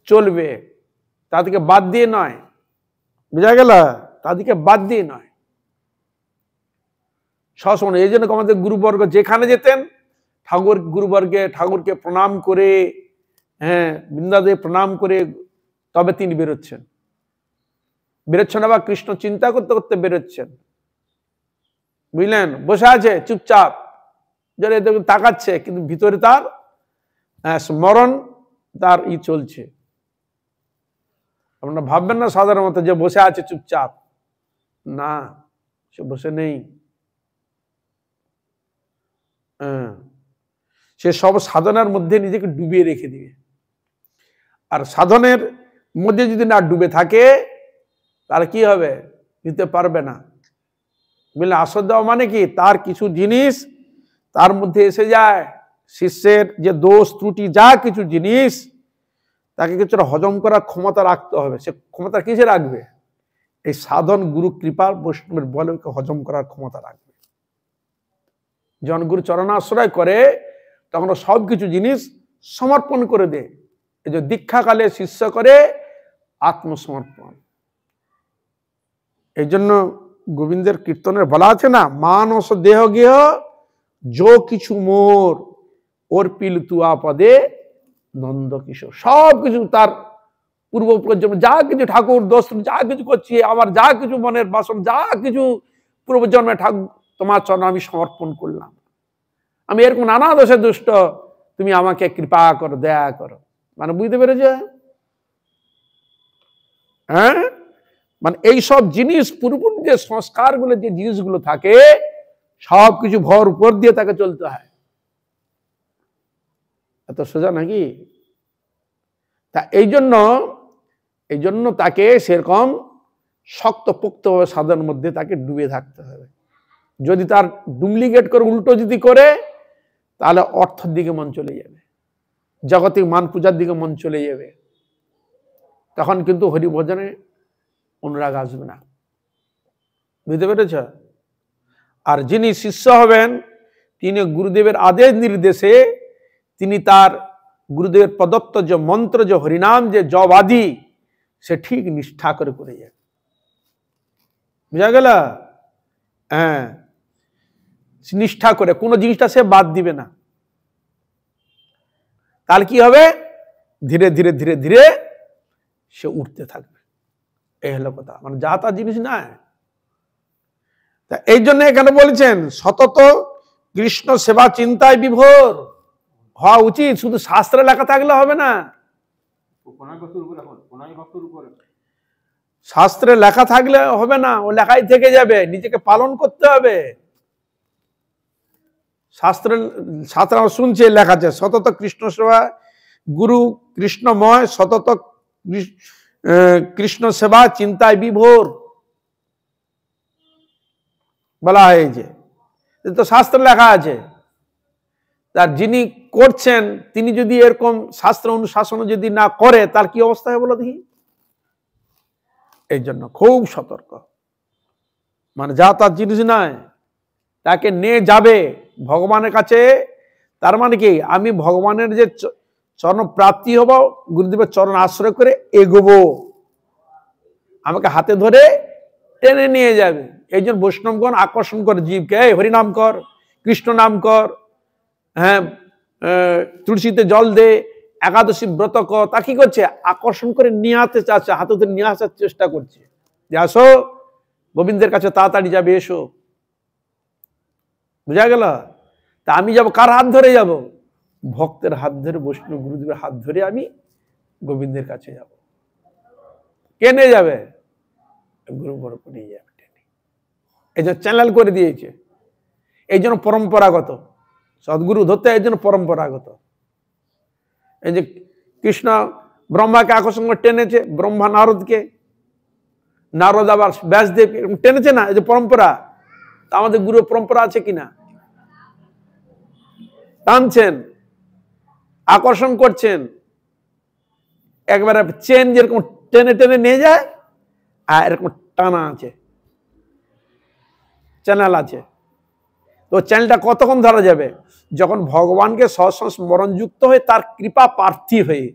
চলবে, তাদেরকে বাদ দিয়ে নয়। বুঝা গেল? তাদেরকে বাদ দিয়ে নয়, সবসময়। এই জন্য আমাদের গুরুবর্গ যেখানে যেতেন, ঠাকুর গুরুবর্গে ঠাকুরকে প্রণাম করে, হ্যাঁ, বৃন্দাদেব প্রণাম করে তবে তিনি বেরোচ্ছেন। বেরোচ্ছেন আবার কৃষ্ণ চিন্তা করতে করতে বেরোচ্ছেন। বুঝলেন? বসে আছে চুপচাপ, যারা তাকাচ্ছে, কিন্তু ভিতরে তার স্মরণ, তার চলছে। আপনারা ভাববেন না সাধারণত যে বসে আছে চুপচাপ, না, সে বসে নেই। সে সব সাধনার মধ্যে নিজেকে ডুবিয়ে রেখে দিবে। আর সাধনের মধ্যে যদি না ডুবে থাকে, তাহলে কি হবে? দিতে পারবে না। বুঝলেন? আসর দেওয়া মানে কি? তার কিছু জিনিস তার মধ্যে এসে যায়, শিষ্যের যে দোষ ত্রুটি যা কিছু জিনিস, তাকে কিছুটা হজম করার ক্ষমতা রাখতে হবে। সে ক্ষমতা কিসে রাখবে? এই সাধন গুরু কৃপা বৈষ্ণবের বলে ওকে হজম করার ক্ষমতা রাখবে। যখন গুরু চরণাশ্রয় করে, তখন সবকিছু জিনিস সমর্পণ করে দেয়। এই যে দীক্ষাকালে শিষ্য করে আত্মসমর্পণ। এই জন্য গোবিন্দের কীর্তনের বলা আছে না, মানস দেহ গেহ যো কিছু মোর ওর পিল তুয়া পদে নন্দ কিশোর। সবকিছু তার পূর্ব প্রজন্ম যা কিছু ঠাকুর দোষ যা কিছু করছি, আমার যা কিছু মনের বাসন যা কিছু পূর্বজন্মে ঠাকুর তোমার চরণ আমি সমর্পণ করলাম। আমি এরকম নানা দোষে দুষ্ট, তুমি আমাকে কৃপা করো, দয়া করো। মানে বুঝতে পেরেছে? হ্যাঁ, মানে এই সব জিনিস পূর্বপূর্ব যে সংস্কারগুলো, যে জিনিসগুলো থাকে, সবকিছু ভর উপর দিয়ে তাকে চলতে হয়। এত সোজা নাকি? তা এই জন্য তাকে সেরকম শক্ত পোক্তভাবে সাধনের মধ্যে তাকে ডুবে থাকতে হবে। যদি তার ডুপ্লিকেট করে, উল্টো যদি করে, তাহলে অর্থের দিকে মন চলে যাবে, জাগতিক মান পূজার দিকে মন চলে যাবে। তখন কিন্তু হরিভজনে অনুরাগ আসবে না। বুঝতে পেরেছ? আর যিনি শিষ্য হবেন, তিনি গুরুদেবের আদেশ নির্দেশে তিনি তার গুরুদেবের প্রদত্ত যে মন্ত্র, যে হরিনাম, যে জপ আদি, সে ঠিক নিষ্ঠা করে করে যাবে। বুঝা গেল? হ্যাঁ, নিষ্ঠা করে কোনো জিনিসটা সে বাদ দিবে না। তাহলে কি হবে? ধীরে ধীরে ধীরে ধীরে সে উঠতে থাকবে। এই হলো কথা। মানে যা তা জিনিস না। এই জন্য এখানে বলেছেন সতত কৃষ্ণ সেবা চিন্তায় বিভোর হওয়া উচিত। শুধু শাস্ত্রে লেখা থাকলে হবে না। শাস্ত্রে লেখা থাকলে হবে না, ও লেখাই থেকে যাবে। নিজেকে পালন করতে হবে। শাস্ত্র শুনছে, লেখা আছে সতত কৃষ্ণ সেবা, গুরু কৃষ্ণময় সতত কৃষ্ণ সেবা চিন্তায় বিভোর বলা হয়েছে। তো শাস্ত্র লেখা আছে। তার যিনি করছেন, তিনি যদি এরকম শাস্ত্র অনুশাসন যদি না করে, তার কি অবস্থা হবে বলো দেখি? এই জন্য খুব সতর্ক, মানে যা তার জিনিস নয় তাকে নিয়ে যাবে ভগবানের কাছে। তার মানে কি, আমি ভগবানের যে চরণ প্রাপ্তি হব, গুরুদেবের চরণ আশ্রয় করে এগোবো, আমাকে হাতে ধরে টেনে নিয়ে যাবে। এই জন্য বৈষ্ণবগণ আকর্ষণ করে জীবকে, হরিনাম কর, কৃষ্ণ নাম কর, হ্যাঁ তুলসীতে জল দে, একাদশী ব্রত কর। তা কি করছে, আকর্ষণ করে নিয়ে আসতে চাচ্ছে, হাতে ধরে নিয়ে আসার চেষ্টা করছে যে আসো গোবিন্দের কাছে তাড়াতাড়ি যাবে, এসো। বুঝা গেল? তা আমি যাব কার হাত ধরে যাব? ভক্তের হাত ধরে, বৈষ্ণব গুরুদেবের হাত ধরে আমি গোবিন্দের কাছে যাব। কে নিয়ে যাবে? গুরু বরফ নিয়ে যাবে। এই জন্য চ্যানেল করে দিয়েছে, এই জন্য পরম্পরাগত। সদ্গুরু ধরতে এই জন্য পরম্পরাগত। এই যে কৃষ্ণ ব্রহ্মাকে আকর্ষণ করে টেনেছে, ব্রহ্মা নারদকে, নারদ আবার ব্যাসদেবকে টেনেছে না, এই যে পরম্পরা। তা আমাদের গুরু পরম্পরা আছে কিনা? টানছেন, আকর্ষণ করছেন, একবারে চেন যেরকম টেনে টেনে নিয়ে যায়, আর এরকম টানা আছে, চ্যানেল আছে। তো চ্যানেলটা কতক্ষণ ধরা যাবে? যখন ভগবানকে স্মরণ যুক্ত হয়ে তার কৃপা প্রার্থী হয়ে।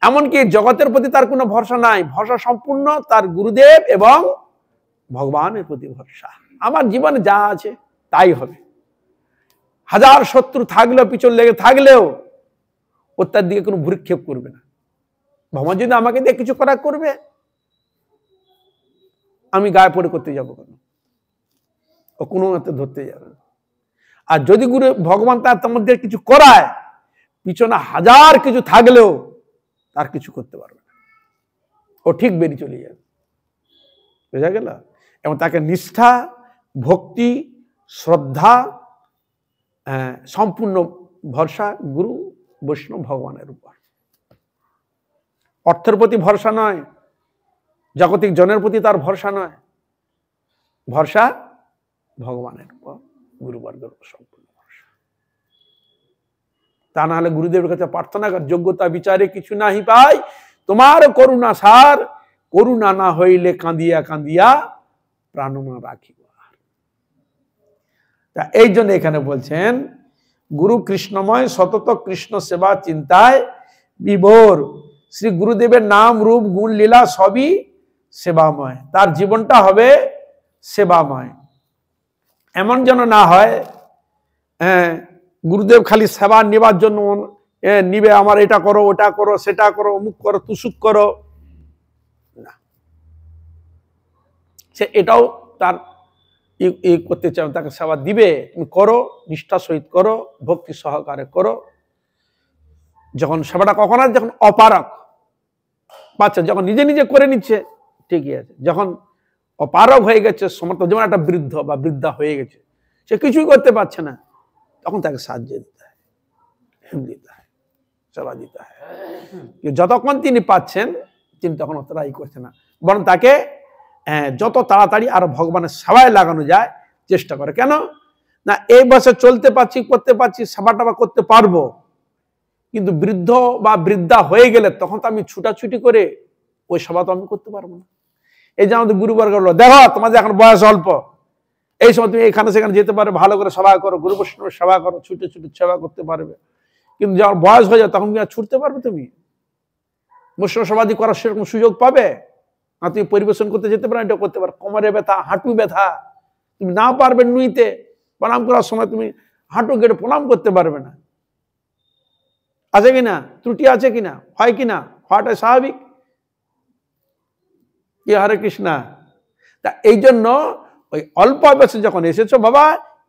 এমনকি জগতের প্রতি তার কোনো ভরসা নাই, ভরসা সম্পূর্ণ তার গুরুদেব এবং ভগবানের প্রতি ভরসা। আমার জীবনে যা আছে তাই হবে, হাজার শত্রু থাকলেও, পিছন লেগে থাকলেও ও তার দিকে কোনো ভ্রুক্ষেপ করবে না। ভগবান যদি আমাকে দিয়ে কিছু করা করবে, আমি গায়ে পড়ে করতে যাবো কেন? ও কোনো মতে ধরতে যাবে না। আর যদি গুরু ভগবান তার মধ্যে কিছু করায়, পিছনে হাজার কিছু থাকলেও তার কিছু করতে পারবে না, ও ঠিক বেরিয়ে চলে যাবে। বোঝা গেল? এবং তাকে নিষ্ঠা, ভক্তি, শ্রদ্ধা, সম্পূর্ণ ভরসা গুরু বৈষ্ণব ভগবানের উপর। অর্থের প্রতি ভরসা নয়, জাগতিক জনের প্রতি তার ভরসা নয়, ভরসা ভগবানের উপর, গুরুবর্গের উপর সম্পূর্ণ ভরসা। তা না হলে গুরুদেবের কাছে প্রার্থনা কর, যোগ্যতা বিচারে কিছু নাহি পাই, তোমার করুণা সার, করুণা না হইলে কাঁদিয়া কাঁদিয়া প্রাণনা রাখিব। তা এই জন্য এখানে বলছেন, গুরু কৃষ্ণময়, সতত কৃষ্ণ সেবা চিন্তায় বিভোর। শ্রী গুরুদেবের নাম, রূপ, গুণ, লীলা সবই সেবাময়। তার জীবনটা হবে সেবাময়। এমন যেন না হয় গুরুদেব খালি সেবা নেবার জন্য নিবে, আমার এটা করো, ওটা করো, সেটা করো, অমুক করো, তুসুক করো না। সে এটাও তার করতে চাও, তাকে সেবা দিবে, তুমি করো, নিষ্ঠা সহিত করো, ভক্তি সহকারে করো। যখন সেবাটা কখন আছে? যখন অপারক বাচ্চা যখন নিজে নিজে করে নিচ্ছে, ঠিকই আছে। যখন অপারক হয়ে গেছে, সমর্থ, যেমন একটা বৃদ্ধ বা বৃদ্ধা হয়ে গেছে, সে কিছুই করতে পারছে না, তখন তাকে সাহায্য দিতে হয়, দিতে হয়, সেবা দিতে হয়। যতক্ষণ তিনি পাচ্ছেন, তিনি তখন অতটাই করছে না, বরং তাকে যত তাড়াতাড়ি আর ভগবানের সেবায় লাগানো যায় চেষ্টা করে। কেন না, এই বয়সে চলতে পারছি, করতে পারছি, সেবাটা করতে পারবো, কিন্তু বৃদ্ধ বা বৃদ্ধা হয়ে গেলে তখন তো আমি ছুটাছুটি করে ওই সেবা তো আমি করতে পারবো না। এই যে আমাদের গুরুবর্গ বললো, দেখো তোমাদের এখন বয়স অল্প, এই সময় তুমি এখানে সেখানে যেতে পারবে, ভালো করে সেবা করো, গুরু বৈষ্ণবের সেবা করো, ছুটে ছুটে সেবা করতে পারবে। কিন্তু যখন বয়স হয়ে যায় তখন কি আর ছুটতে পারবে? তুমি বৈষ্ণব সমাধি করার সেরকম সুযোগ পাবে না। তুমি পরিবেশন করতে যেতে পারো, এটা করতে পারো, কোমরে ব্যথা, হাঁটু ব্যথা, তুমি না পারবে নুইতে, প্রণাম করার সময় তুমি হাঁটু গেড়ে প্রণাম করতে পারবে না। আছে কিনা? ত্রুটি আছে কিনা? হয় কিনা? হওয়াটা স্বাভাবিক। কি হরে কৃষ্ণা। তা এই জন্য ওই অল্প বয়সে যখন এসেছো বাবা,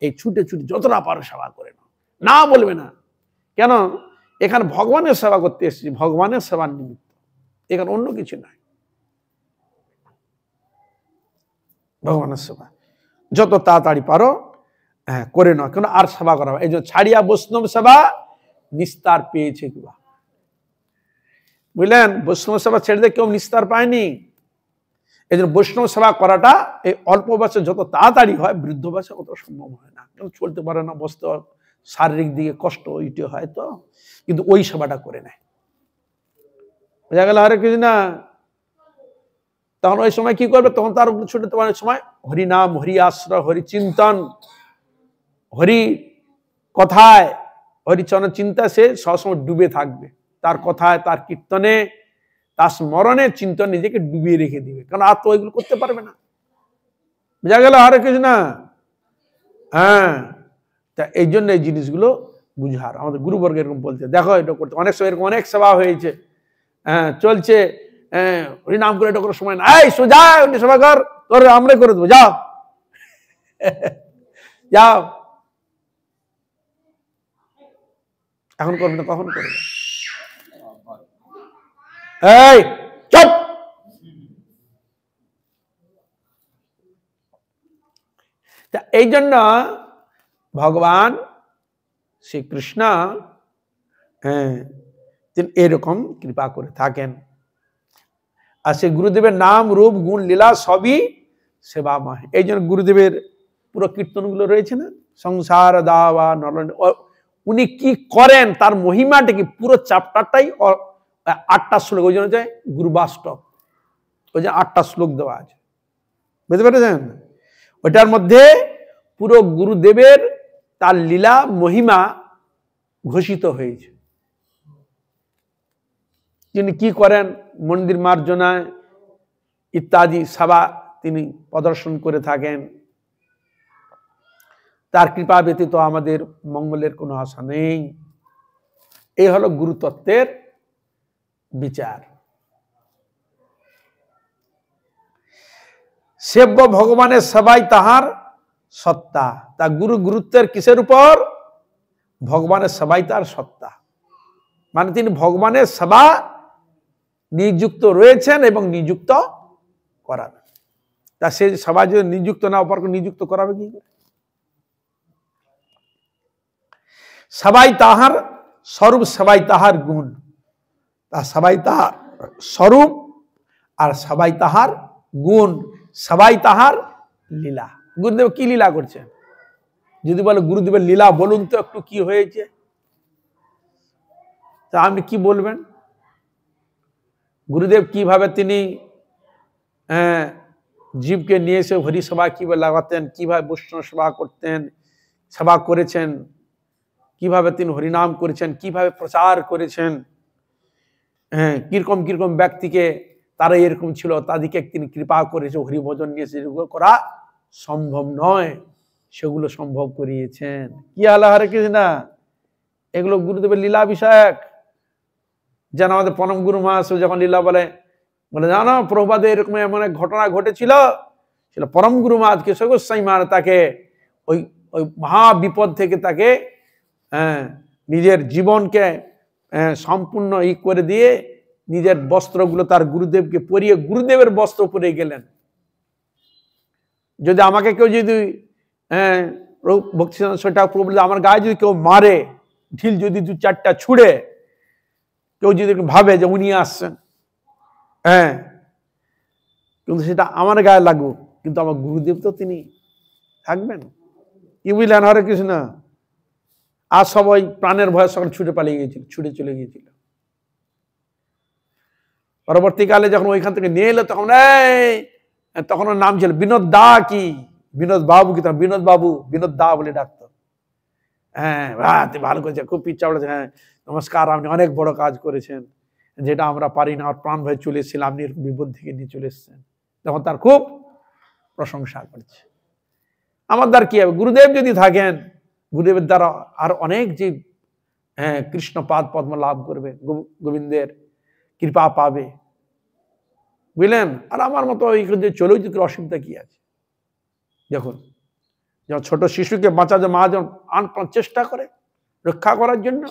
এই ছুটে ছুটে যতটা পারো সেবা করে নাও, না বলবে না। কেন? এখানে ভগবানের সেবা করতে এসেছি, ভগবানের সেবার নিমিত্ত, এখানে অন্য কিছু নাই। ভগবানের সেবা যত তাড়াতাড়ি পারো করে নাও, কেন আর সেবা করা। এই জন্য ছাড়িয়া বৈষ্ণব সেবা নিস্তার পেয়েছে কিবা, বুঝলেন? বৈষ্ণব সেবা ছেড়ে দিয়ে কেউ নিস্তার পায়নি। এই জন্য বৈষ্ণব সেবা করাটা এই অল্প বয়সে যত তাড়াতাড়ি হয়, বৃদ্ধ বয়সে অত সম্ভব হয় না, কেন চলতে পারে না, বসতে শারীরিক দিকে কষ্ট ওইটি হয়, তো কিন্তু ওই সেবাটা করে নেয়। বোঝা গেল? হরে কৃষ্ণ। তখন ওই সময় কি করবে, তখন তার ছুটে তোমার সময় হরিনাম, হরি আশ্রয়, হরি চিন্তন, হরি কথায়, হরিচরণ চিন্তা সে সবসময় ডুবে থাকবে, তার কথায়, তার কীর্তনে, তার স্মরণে, চিন্তন নিজেকে ডুবিয়ে রেখে দিবে, কারণ আর তো ওইগুলো করতে পারবে না। বুঝা গেল হরে কৃষ্ণ? হ্যাঁ, তা এই জন্য এই জিনিসগুলো বুঝার, আমাদের গুরুবর্গ এরকম বলছে, দেখো এটা করতে, অনেক সময় এরকম অনেক সেবা হয়েছে, হ্যাঁ চলছে, হরিনাম করে এটা করার সময় না, এই সোজা সেবা কর, তোর আমরা করে দেবো, যাও যাও, এখন করবে না, কখন করবে? এই চুপ! এই জন্য ভগবান শ্রীকৃষ্ণ তিনি এরকম কৃপা করে থাকেন। আর সে গুরুদেবের নাম, রূপ, গুণ, লীলা সবই সেবাময়। এই জন্য গুরুদেবের পুরো কীর্তনগুলো রয়েছে না, সংসার দাওয়া নরন, উনি কি করেন তার মহিমাটা কি, পুরো চ্যাপ্টারটাই 8টা শ্লোক, ওই জন্য গুরুবাষ্টক, ওই যে 8টা শ্লোক দেওয়া আছে, বুঝতে পেরেছেন? ওইটার মধ্যে পুরো গুরুদেবের তার লীলা মহিমা ঘোষিত হয়েছে। তিনি কি করেন, মন্দির মার্জনায় ইত্যাদি সেবা তিনি প্রদর্শন করে থাকেন। তার কৃপা ব্যতীত আমাদের মঙ্গলের কোনো আশা নেই। এই হলো গুরুতত্ত্বের বিচার। সেব্য ভগবানের সেবাই তাহার সত্তা। তা গুরু গুরুত্বের কিসের উপর? ভগবানের সেবাই তার সত্তা, মানে তিনি ভগবানের সেবা নিযুক্ত রয়েছেন এবং নিযুক্ত করাবেন। তা সে সেবা যদি নিযুক্ত না, অপরকে নিযুক্ত করাবে কি করে? সবাই তাহার স্বরূপ, সবাই তাহার গুণ। তা সবাই তাহার স্বরূপ আর সবাই তাহার গুণ, সবাই তাহার লীলা। গুরুদেব কি লীলা করছেন? যদি বলে গুরুদেবের লীলা বলুন তো একটু, কি হয়েছে, তা আপনি কি বলবেন? গুরুদেব কিভাবে তিনি জীবকে নিয়ে এসে হরি সভা কিভাবে লাগাতেন, কিভাবে বৈষ্ণব সেবা করতেন, সেবা করেছেন, কিভাবে তিনি হরিনাম করেছেন, কিভাবে প্রচার করেছেন, কিরকম কিরকম ব্যক্তিকে তারা এরকম ছিল, তাদেরকে তিনি কৃপা করেছে, হরিভজন নিয়ে সেগুলো করা সম্ভব নয়, সেগুলো সম্ভব করিয়েছেন। কি আল্লাহ হরে কৃষ্ণ, এগুলো গুরুদেবের লীলা বিষয়ক। যেন আমাদের পরম গুরু মহাশয় যখন লীলা বলে জানো প্রভুপাদে এরকম এমন এক ঘটনা ঘটেছিল, সেটা পরম গুরু মহারাজ কেশব গোস্বামী মহারাজ তাকে ওই ওই মহা বিপদ থেকে তাকে নিজের জীবনকে সম্পূর্ণ করে দিয়ে নিজের বস্ত্রগুলো তার গুরুদেবকে পরিয়ে গুরুদেবের বস্ত্র পরে গেলেন। যদি আমাকে কেউ যদি ভক্তি সেটা আমার গায়ে যদি কেউ মারে, ঢিল যদি 2-4টা ছুড়ে, কেউ যদি ভাবে যে উনি আসছেন, কিন্তু সেটা আমার গায়ে লাগুক, কিন্তু আমার গুরুদেব তো তিনি থাকবেন। কি বুঝলেন হরে কৃষ্ণ? আর সবাই প্রাণের ভয়ে সকল ছুটে পালিয়ে গিয়েছিল, ছুটে চলে গিয়েছিল। পরবর্তীকালে যখন ওইখান থেকে নিয়ে এলো, তখন ওর নাম ছিল বিনোদ দা, কি বিনোদ বাবু, কি বিনোদ বাবু, বিনোদ দা বলে ডাকতো। ভালো করেছে, খুব ইচ্ছা পড়েছে, নমস্কার, আপনি অনেক বড় কাজ করেছেন, যেটা আমরা পারি না, আর প্রাণ ভয়ে চলে এসেছিলাম, আপনি এরকম বিপদ থেকে নিয়ে চলে এসেছেন। তখন তার খুব প্রশংসা করছে। আমার দ্বার কি হবে? গুরুদেব যদি থাকেন, গুরুদেবের দ্বারা আর অনেক জীব কৃষ্ণ পাদ পদ্ম লাভ করবে, গোবিন্দের কৃপা পাবে, বুঝলেন? আর আমার মতো চলেও যদি অসুবিধা কি আছে? দেখুন, যখন ছোট শিশুকে বাঁচাতে মা যখন আনপ্রাণ চেষ্টা করে রক্ষা করার জন্য,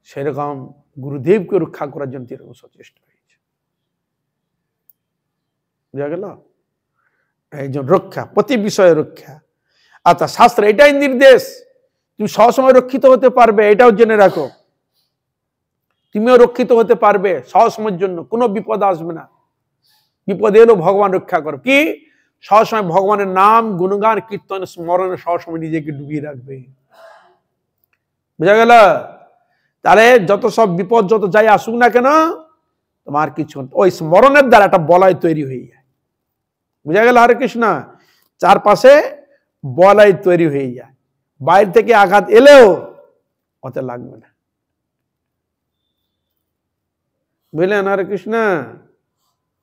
সেরকম গুরুদেবকে রক্ষা করার জন্য এরকম সচেষ্ট হয়েছে। বুঝা গেল? এই জন্য রক্ষা, প্রতি বিষয়ে রক্ষা। আচ্ছা, শাস্ত্র এটাই নির্দেশ, তুমি সবসময় রক্ষিত হতে পারবে, এটাও জেনে রাখো। তুমিও রক্ষিত হতে পারবে সবসময়ের জন্য, কোনো বিপদ আসবে না। বিপদ এলো ভগবান রক্ষা করো। কি? সবসময় ভগবানের নাম, গুণগান, কীর্তন, স্মরণে সবসময় নিজেকে ডুবিয়ে রাখবে। বুঝা গেল? তাহলে যত সব বিপদ যত যাই আসুক না কেন, তোমার কিছু ওই স্মরণের দ্বারা একটা বলয় তৈরি হয়ে যায়। বুঝা গেল হরে কৃষ্ণ? চারপাশে বলয় তৈরি হয়ে যায়, বাইরে থেকে আঘাত এলেও ওতে লাগবে না। বুঝলেন হরে কৃষ্ণ?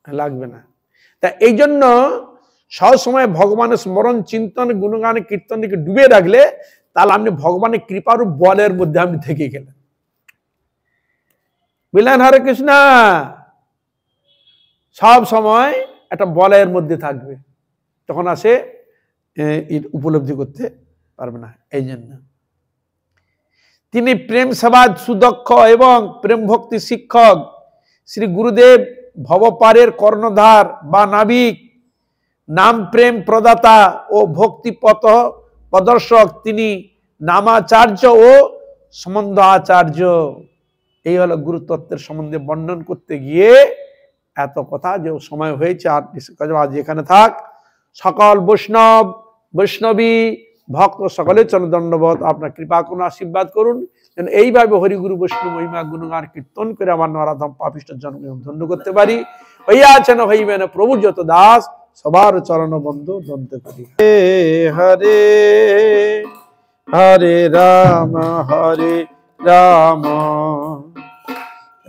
লাগবে না। তা এই জন্য সবসময় ভগবানের স্মরণ, চিন্তন, গুণগান, কীর্তনকে ডুবে রাখলে তাহলে আপনি ভগবানের কৃপার বলের মধ্যে আপনি থেকে গেলেন। বুঝলেন হরে কৃষ্ণ? সব সময় একটা বলয়ের মধ্যে থাকবে, তখন আসে উপলব্ধি করতে পারবে না। এই জন্য তিনি প্রেম সেবায় সুদক্ষ এবং প্রেম ভক্তি শিক্ষক শ্রী গুরুদেব ভবপারের কর্ণধার বা নাবিক, নাম প্রেম প্রদাতা ও ভক্তি পথ প্রদর্শক। তিনি নামাচার্য ও সম্বন্ধ আচার্য। এই হলো গুরুতত্ত্বের সম্বন্ধে বর্ণন করতে গিয়ে এত কথা, যে সময় হয়েছে আর আজ এখানে থাক। সকল বৈষ্ণব, বৈষ্ণবী ভক্ত সকলে চরণ দণ্ডবত, আপনার কৃপা করুন, আশীর্বাদ করুন যেন এইভাবে হরিগুরু বৈষ্ণব মহিমা গুণগান কীর্তন করে আমার নরাধম পাপিষ্ঠ জন্ম ধন্য করতে পারি। হইয়াছেন হইবেন প্রভু যত দাস, সবার চরণ বন্ধু দন্তে করি। হরে হরে রাম হরে রাম,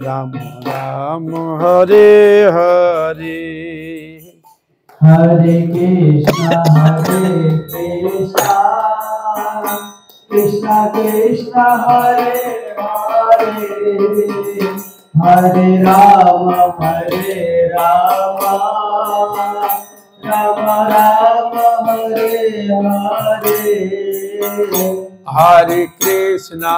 রাম রাম হরে হরে, हरे कृष्णा कृष्णा कृष्णा हरे हरे, हरे राम राम राम हरे हरे। हरे कृष्णा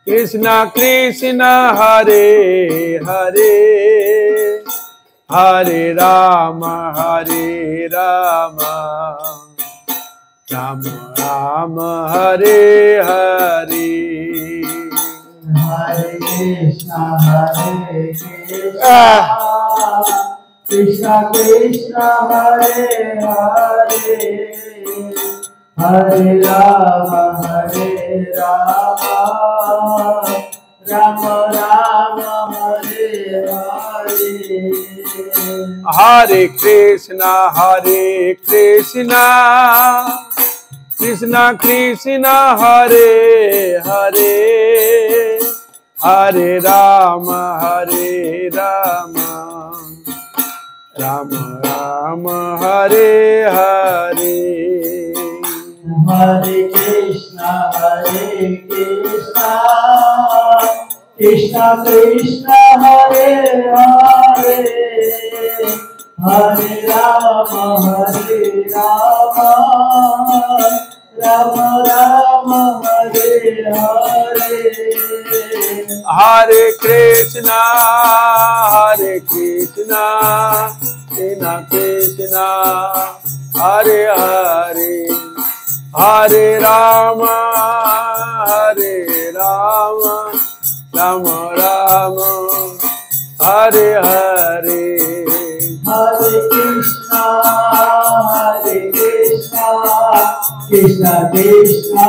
कृष्णा कृष्णा हरे हरे, हरे राम राम राम हरे हरे। हरे कृष्णा कृष्णा कृष्णा हरे हरे, हरे राम राम राम हरे हरे। हरे कृष्णा कृष्णा कृष्णा हरे हरे, हरे राम राम राम हरे हरे। हरे कृष्णा कृष्णा कृष्णा हरे हरे, हरे राम राम राम हरे हरे। हरे कृष्णा कृष्णा कृष्णा हरे हरे, हरे राम राम राम हरे हरे। हरे कृष्णा कृष्णा कृष्णा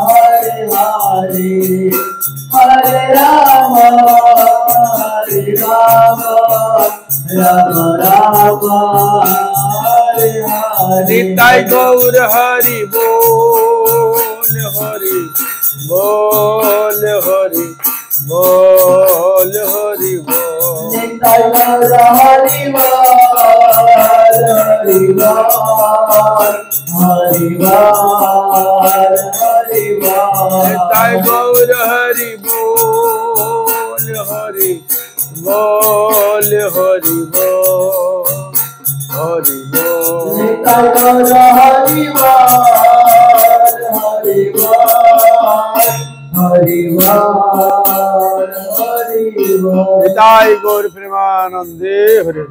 हरे हरे, हरे राम राम राम हरे हरे। निताई गौर हरि बोल, हरि बोल, हरि बोल, हरि बोल। निताई गौर हरि बोल, हरि बोल, हरि बोल, हरि बोल। निताई गौर हरि बोल, हरि बोल, हरि बोल, हरि बोल। निताई गौर हरि बोल, हरि बोल, हरि बोल, हरि बोल। निताई गौर प्रेमानंदे हरि।